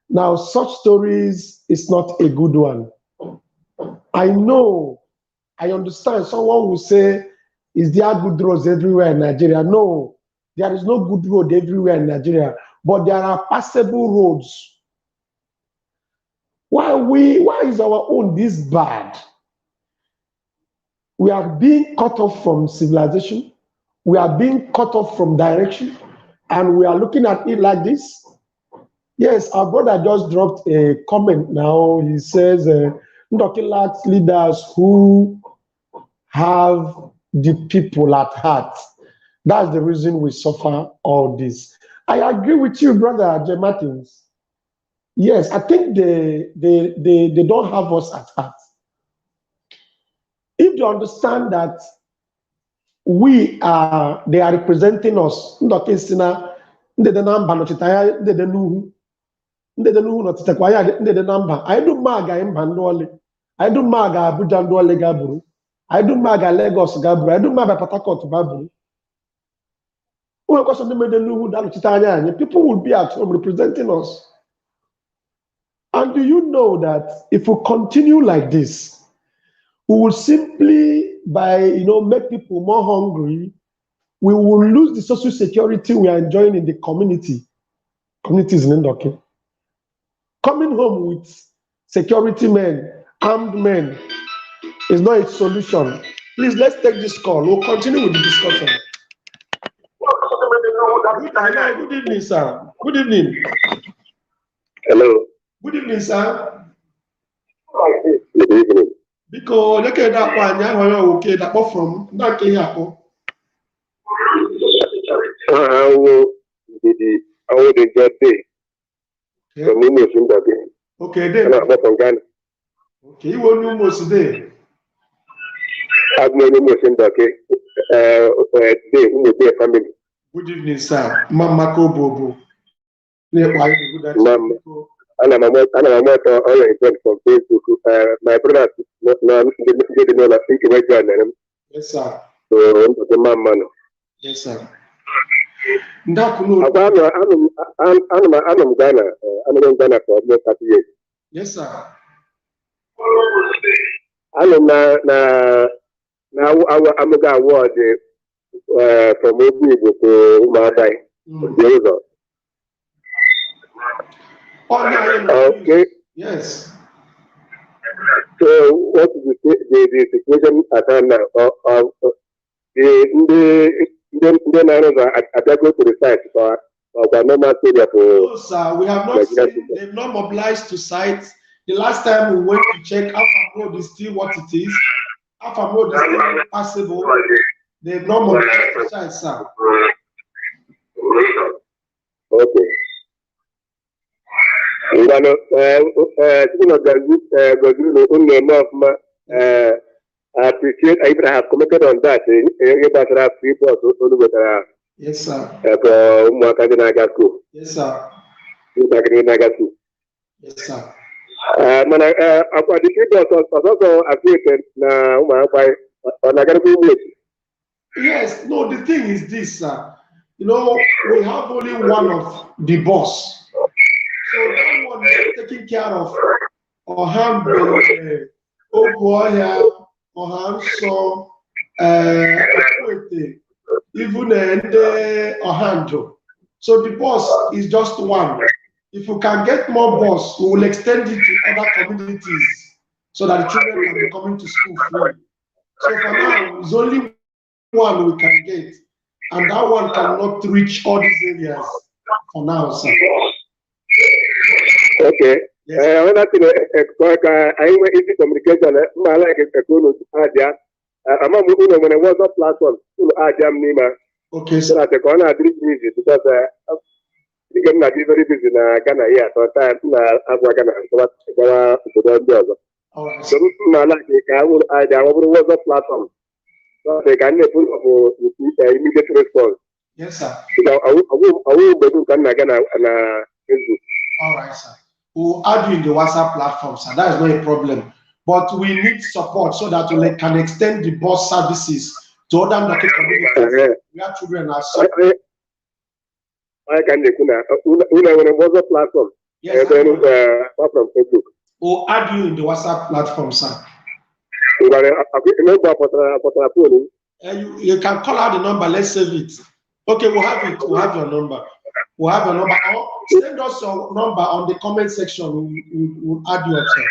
Now, such stories is not a good one. I know, I understand. Someone will say, is there good roads everywhere in Nigeria? No, there is no good road everywhere in Nigeria, but there are passable roads. Why is our own this bad? We are being cut off from civilization. We are being cut off from direction, and we are looking at it like this. Yes, our brother just dropped a comment now. He says, Ndoki lacks leaders who have the people at heart. That's the reason we suffer all this. I agree with you, brother J. Martins. Yes, I think they don't have us at heart. If they understand that they are representing us, Ndoki Sina, ndede namba nochitaya ndede nuhu nochitakwa ya ndede namba. I do maga imba ndole. I do maga Abuja ndole gaburu. I do maga Lagos gaburu. I do maga Port Harcourt gaburu. People will be at home representing us. And do you know that if we continue like this, we will simply, make people more hungry, we will lose the social security we are enjoying in the communities in Ndoki. Coming home with security men, armed men, is not a solution. Please, let's take this call. We'll continue with the discussion. Good evening, sir. Good evening. Hello. Good evening, sir. Good evening. Because look at that one, okay, that from that came up. How did you get there? Okay, then. Okay, you want to most today. I'm going to family. Good evening, sir. Mama Kobobo. Mama. And I'm from Facebook. My brother, didn't know that he yes, sir. So, the mama. Yes, sir. I'm Ghana. I'm in Ghana for almost 30 years. Yes, sir. Amuga award from Obi to Umadai. Okay. Yes. So what is the situation at hand now? The narrows are go to the site for normal stadium for. No, sir, we have not seen, they've not mobilized to sites. The last time we went to check, Alpha Road is still what it is. Alpha Road is still passable. They've not mobilized to sites, sir. Okay. I appreciate I have commented on that. Yes, sir. Yes, sir. Yes, sir. Yes, no, the thing is this, sir. You know, we have only one of the boss. So that one is taking care of Oham, Ogoya, Oham, so even Ohanjo. So the boss is just one. If we can get more boss, we will extend it to other communities so that the children can be coming to school free. So for now, it's only one we can get, and that one cannot reach all these areas for now, sir. Okay. Yes. I went easy communication. I like it. I'm a moving on a WhatsApp platform. Okay, so that's a corner. I did easy because I'm not very busy in Ghana here. So time I'm Ghana. So I like it. I will WhatsApp platform. So they can put up immediate response. Yes, sir. I will be doing Ghana and Facebook. All right, sir. We'll add you in the WhatsApp platform, sir. That is not a problem. But we need support so that we can extend the bus services to other Ndoki communities. We have children are suffering. I can do a WhatsApp platform. Yes, sir. From Facebook. We'll add you in the WhatsApp platform, sir. You can call out the number. Let's save it. Okay, we'll have it. We'll have your number. We'll have your number. Or send us your number on the comment section. We'll add you up, sir.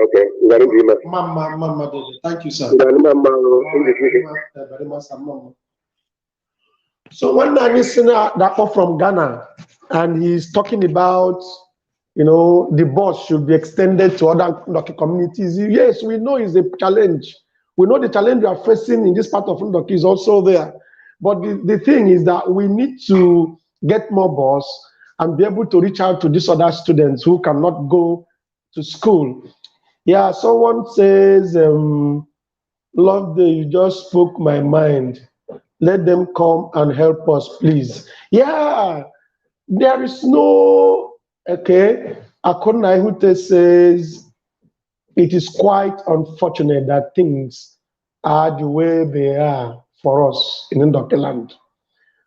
Okay. Mama, thank you, sir. So when I listen to that from Ghana, and he's talking about, you know, the bus should be extended to other Ndoki communities. Yes, we know it's a challenge. We know the challenge we are facing in this part of Ndoki is also there. But the thing is that we need to get more bus and be able to reach out to these other students who cannot go to school. Yeah, someone says, Love Day, you just spoke my mind. Let them come and help us, please. Yeah, there is no, okay. Akona Ihute says, it is quite unfortunate that things are the way they are for us in Ndoki land.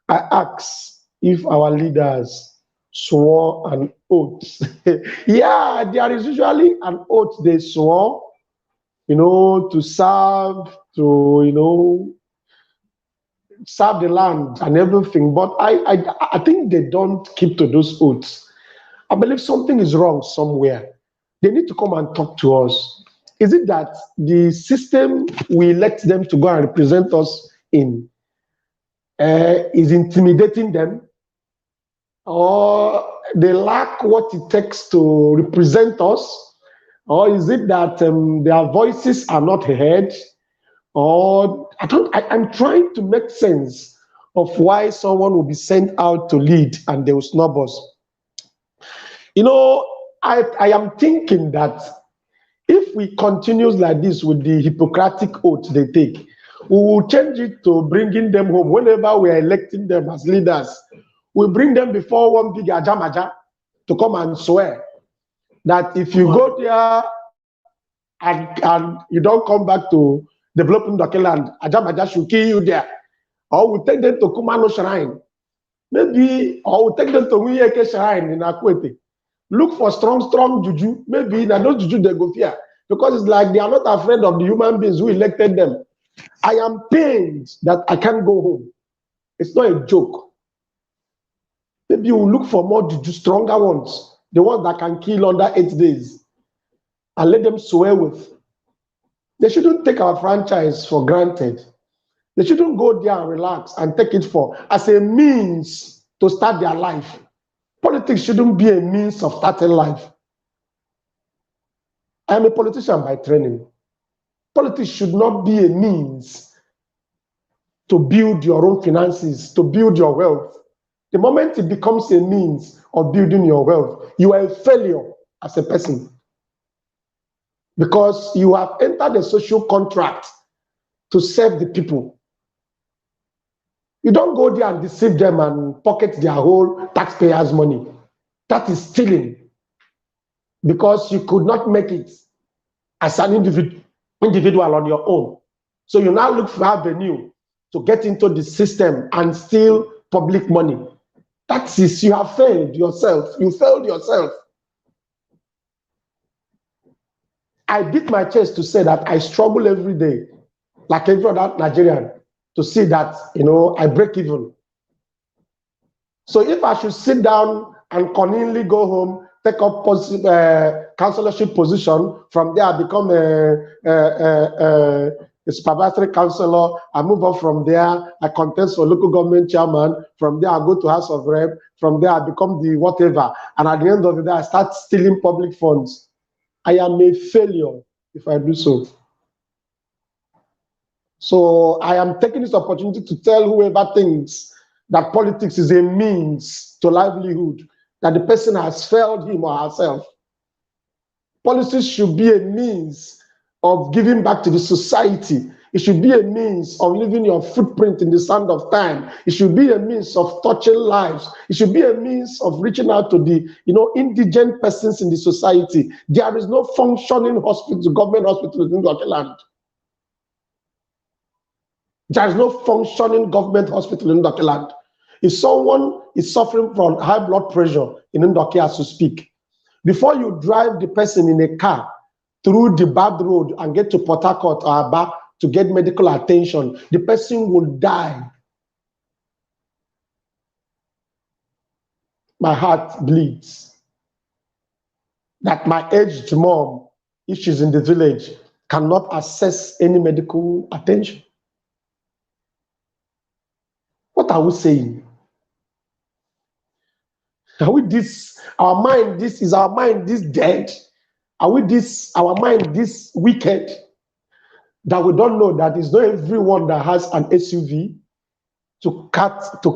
I ask if our leaders swore an oath. Yeah, there is usually an oath they swore, you know, to serve, to, you know, serve the land and everything. But I think they don't keep to those oaths. I believe something is wrong somewhere. They need to come and talk to us. Is it that the system we elect them to go and represent us in is intimidating them, or they lack what it takes to represent us, or is it that their voices are not heard, or I'm trying to make sense of why someone will be sent out to lead and they will snub us. You know, I am thinking that if we continue like this with the Hippocratic oath they take, we will change it to bringing them home. Whenever we are electing them as leaders, we bring them before one big ajamaja to come and swear that if you go there and you don't come back to developing Ndoki land, ajamaja should kill you there. Or we take them to Kumano Shrine. Maybe, or we take them to Wiyeke Shrine in Akwete. Look for strong juju. Maybe na those juju they go fear. because it's like they are not afraid of the human beings who elected them. I am pained that I can't go home. It's not a joke. Maybe you will look for more stronger ones, the ones that can kill under 8 days, and let them swear with. They shouldn't take our franchise for granted. They shouldn't go there and relax and take it for as a means to start their life. Politics shouldn't be a means of starting life. I am a politician by training. Politics should not be a means to build your own finances, to build your wealth. The moment it becomes a means of building your wealth, you are a failure as a person. Because you have entered a social contract to serve the people. You don't go there and deceive them and pocket their whole taxpayers' money. That is stealing. Because you could not make it as an individual on your own. So you now look for avenue to get into the system and steal public money. That is, you have failed yourself. You failed yourself. I beat my chest to say that I struggle every day, like every other Nigerian, to see that, I break even. So if I should sit down and conveniently go home, take up councillorship position, from there I become a supervisory councillor, I move on from there, I contest for local government chairman, from there I go to House of Rep, from there I become the whatever, and at the end of the day I start stealing public funds. I am a failure if I do so. So I am taking this opportunity to tell whoever thinks that politics is a means to livelihood, that the person has failed him or herself. Policies should be a means of giving back to the society. It should be a means of leaving your footprint in the sand of time. It should be a means of touching lives. It should be a means of reaching out to the indigent persons in the society. There is no functioning hospital, government hospital in Ndoki land. There is no functioning government hospital in Ndoki land. If someone is suffering from high blood pressure in Ndoki as you speak, before you drive the person in a car through the bad road and get to Port Harcourt or Aba to get medical attention, the person will die. My heart bleeds that my aged mom, if she's in the village, cannot access any medical attention. What are we saying? Are we this, our mind, this is our mind this dead? Are we this, our mind this wicked, that we don't know that it's not everyone that has an SUV to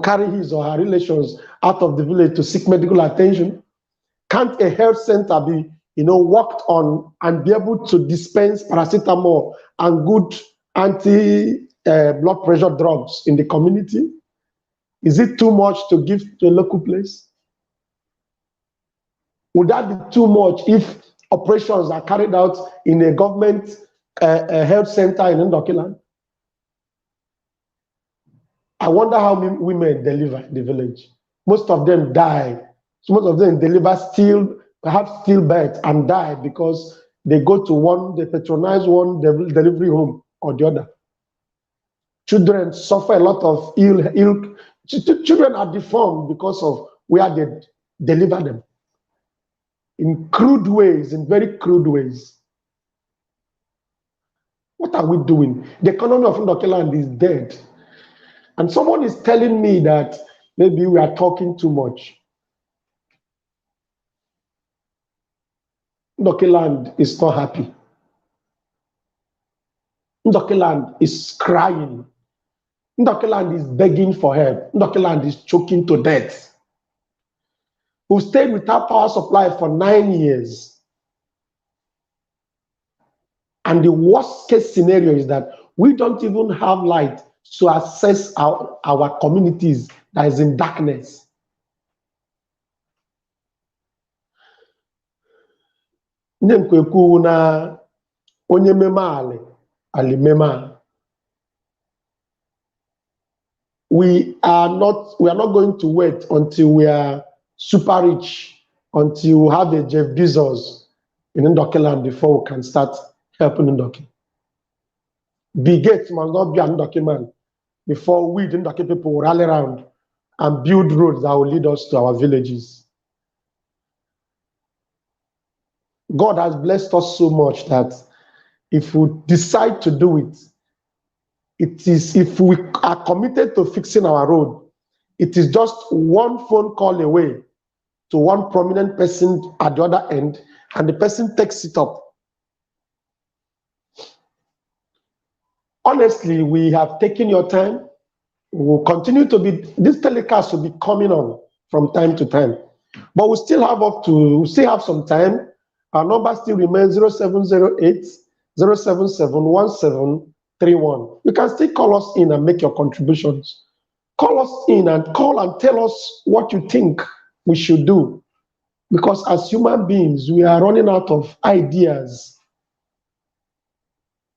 carry his or her relations out of the village to seek medical attention? Can't a health center be, worked on and be able to dispense paracetamol and good anti-blood pressure drugs in the community? Is it too much to give to a local place? Would that be too much if operations are carried out in a government health center in Ndoki land? I wonder how many women deliver in the village. Most of them die. Most of them deliver perhaps stillbirth and die because they go to they patronize one delivery home or the other. Children suffer a lot of children are deformed because of where they deliver them. In crude ways, in very crude ways. What are we doing? The economy of Ndoki land is dead. And someone is telling me that maybe we are talking too much. Ndoki land is not happy. Ndoki land is crying. Ndoki land is begging for help. Ndoki land is choking to death. We've stayed without power supply for 9 years. And the worst case scenario is that we don't even have light to access our communities that is in darkness. We are not going to wait until we are super rich, until we have a Jeff Bezos, in Ndoki land before we can start helping Ndoki. Bill Gates must not be an Ndoki man before we, the Ndoki people, will rally around and build roads that will lead us to our villages. God has blessed us so much that if we decide to do it, it is, if we are committed to fixing our road, it is just one phone call away to one prominent person at the other end, and the person takes it up. Honestly, we have taken your time. We will continue to be, this telecast will be coming on from time to time, but we still have some time. Our number still remains 0708 077 1731. You can still call us in and make your contributions. Call us in and tell us what you think we should do. Because as human beings, we are running out of ideas.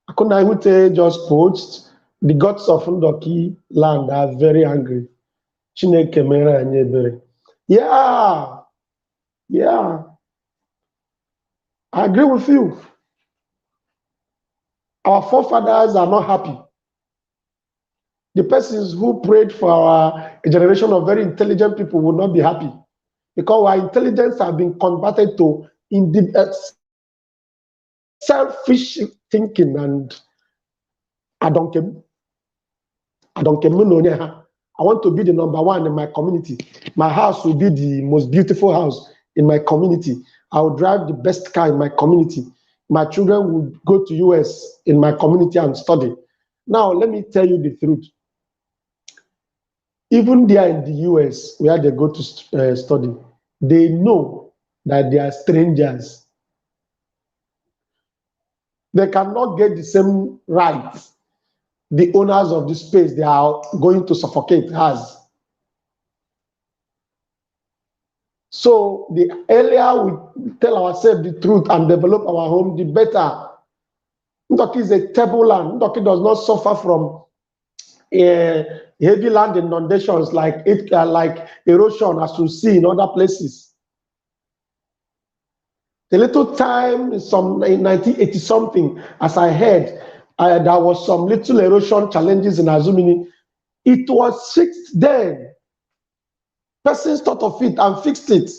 Akunaiwute just post, the gods of Ndoki land are very angry. Chineke mere anyị ebere. Yeah. I agree with you. Our forefathers are not happy. The persons who prayed for a generation of very intelligent people will not be happy, because our intelligence has been converted to selfish thinking and I want to be the number one in my community. My house will be the most beautiful house in my community. I will drive the best car in my community. My children will go to US in my community and study. Now, let me tell you the truth. Even there in the US, where they go to study, they know that they are strangers. They cannot get the same rights the owners of the space they are going to suffocate has. So the earlier we tell ourselves the truth and develop our home, the better. Ndoki is a tableland. Ndoki does not suffer from heavy land inundations like erosion as you see in other places. The little time in 1980 something, as I heard, there was some little erosion challenges in Azumini. It was fixed then. Persons thought of it and fixed it.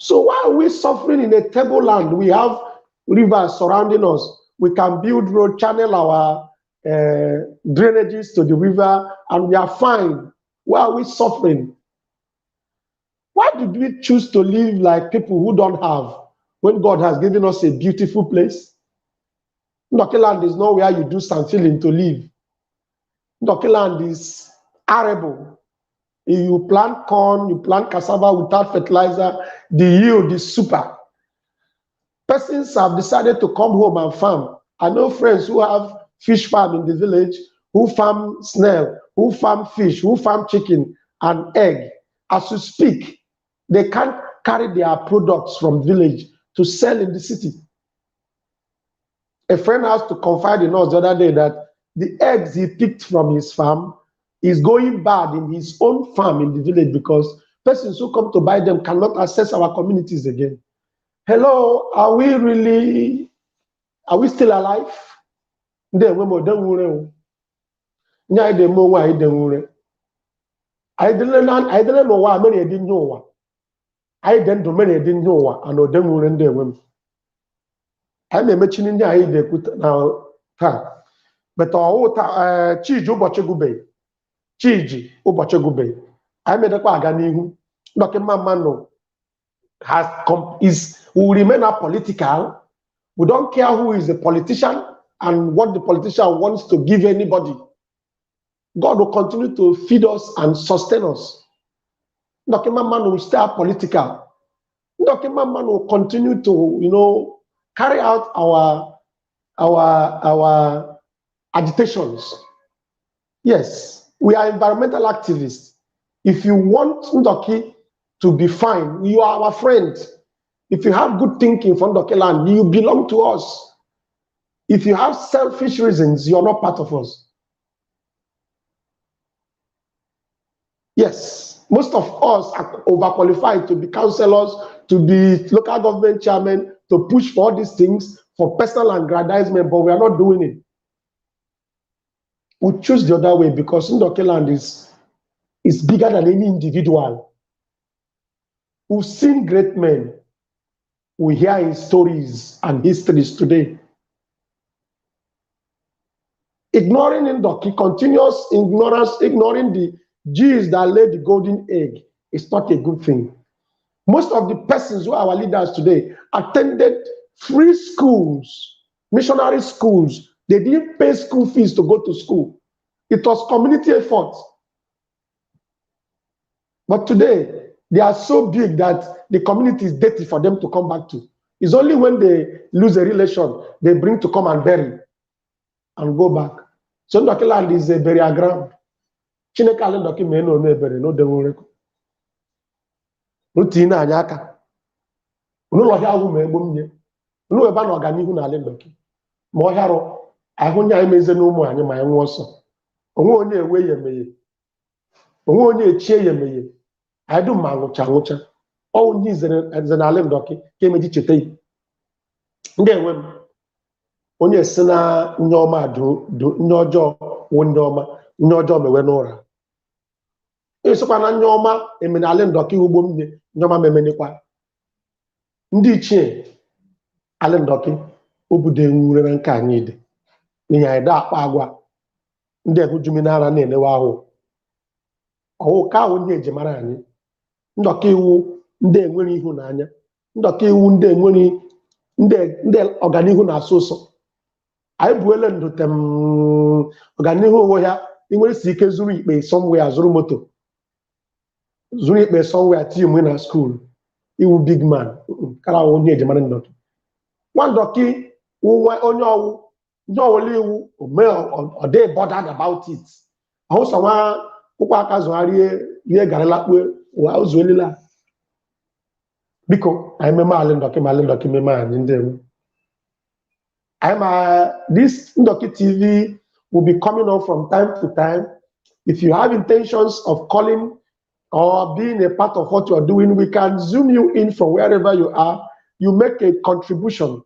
So why are we suffering in a tableland? We have rivers surrounding us. We can build road, channel our drainages to the river, and we are fine. Why are we suffering? Why did we choose to live like people who don't have, when God has given us a beautiful place? Ndoki land is not where you do sand filling to live. Ndoki land is arable. You plant corn, you plant cassava without fertilizer, the yield is super. Persons have decided to come home and farm. I know friends who have fish farm in the village, who farm snail, who farm fish, who farm chicken and egg. As you speak, they can't carry their products from village to sell in the city. A friend has to confide in us the other day that the eggs he picked from his farm is going bad in his own farm in the village because persons who come to buy them cannot access our communities again. Hello, are we still alive? I didn't know why many didn't know. I didn't know many didn't know. I know them were in there. I'm a mentioning the idea now. But all Chiji Ubachegube. Chiji Ubachegube. I made a Paganihu. Dr. Mamano will remain apolitical. We don't care who is a politician and what the politician wants to give anybody. God will continue to feed us and sustain us. Dr. Mamano will stay apolitical. Dr. Mamano will continue to, carry out our agitations. Yes, we are environmental activists. If you want Ndoki to be fine, you are our friend. If you have good thinking for Ndoki land, you belong to us. If you have selfish reasons, you are not part of us. Yes, most of us are overqualified to be counselors, to be local government chairman, to push for all these things for personal aggrandizement, but we are not doing it. We choose the other way because Ndoki land is bigger than any individual. We've seen great men. We hear in stories and histories today. Ignoring Ndoki, continuous ignorance, ignoring the G's that laid the golden egg is not a good thing. Most of the persons who are our leaders today attended free schools, missionary schools. They didn't pay school fees to go to school. It was community effort. But today, they are so big that the community is dirty for them to come back to. It's only when they lose a relation, they bring to come and bury and go back. So Ndoki land is a burial ground. Chineke ale Ndoki me no ebere no deworeko. Rutina anyaka. Unu lo hia wu me egbo mnye. Unu eba na ọganihu na ale Ndoki. Ma ọ hịarụ ahụ nya emeze na ụmụ anyị ma enwe ọsọ. Onwe onye ewe yemeye. Onwe onye echie yemeye. Anyị dum ma nwụcha. Ọ ndị nze na ale Ndoki ka emeji cheta yi. Ndị enwe m onye si na nye ọma nye ọjọọ wụ nye ọma, nye ọjọọ mewe n'ụra. Esokwa na nye ọma emena ale Ndoki ugbo m nye ọma memenekwa. Ndị ichie ale Ndoki obodo enwure na nke anyị dị. N'ihi anyị da akpa agwa ndị ehujumi n'ara na-enewe ahụ. Ọwụ ka ahụ ndị ejimara anyị. Ndoki iwu ndị enwere ịhụnanya. Ndoki iwu ndị enwere ndị ọganihu na-asụ ụsọ. Anyị buele ndote ọganihu onwe ya inwere si ike zuru ikpe somewhere zuru moto. Zuru ikpe somewhere tii mwe na school. Iwu big man. Kara onye ejimara Ndoki. Nwa Ndoki onye ọwụ ndị ọwụla iwu ọ dị bothered about it. Ahụ sọ nwa ụkwụ aka zụgharịa ihe garalakpue ụwa ụzọ elila. Biko, anyị meme ale Ndoki ma ale Ndoki meme anyị ndị enwe. This Ndoki TV will be coming on from time to time. If you have intentions of calling or being a part of what you are doing, we can zoom you in from wherever you are. You make a contribution.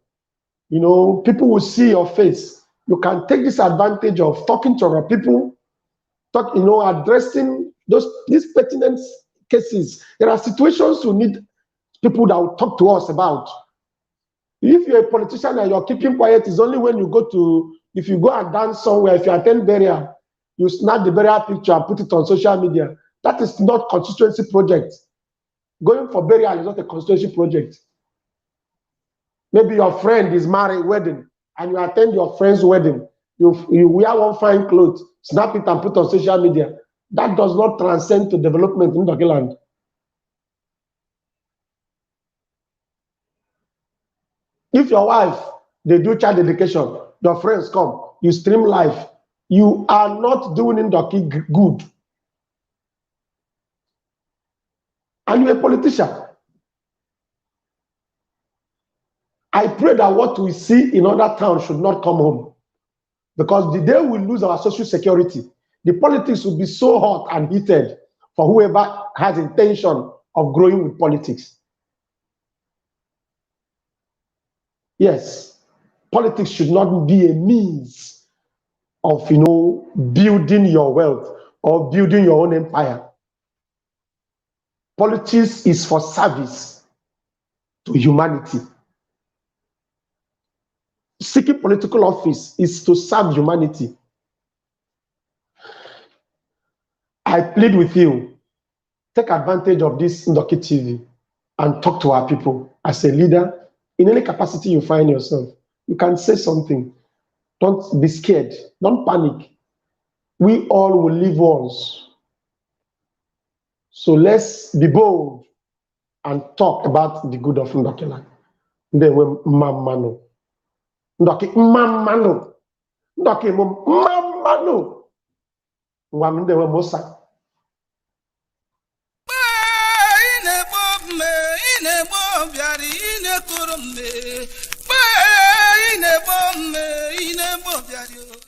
You know, people will see your face. You can take this advantage of talking to our people, addressing these pertinent cases. There are situations you need people that will talk to us about. If you're a politician and you're keeping quiet, it's only when you if you go and dance somewhere, if you attend burial, you snap the burial picture and put it on social media. That is not constituency project. Going for burial is not a constituency project. Maybe your friend is married, wedding, and you attend your friend's wedding. You wear one fine clothes, snap it and put on social media. That does not transcend to development in Ndoki land. If your wife, they do child education, your friends come, you stream live, you are not doing Ndoki good. And you're a politician. I pray that what we see in other towns should not come home. Because the day we lose our social security, the politics will be so hot and heated for whoever has intention of growing with politics. Yes, politics should not be a means of, building your wealth or building your own empire. Politics is for service to humanity. Seeking political office is to serve humanity. I plead with you, take advantage of this Ndoki TV and talk to our people. As a leader, in any capacity you find yourself, you can say something. Don't be scared. Don't panic. We all will live once. So let's be bold and talk about the good of Ndoki land. Then when Mamano. Ndoki Mamano. Ndoki Mamano. Wamde we Mosa. Ine bombe, ine bombe, ine bombe.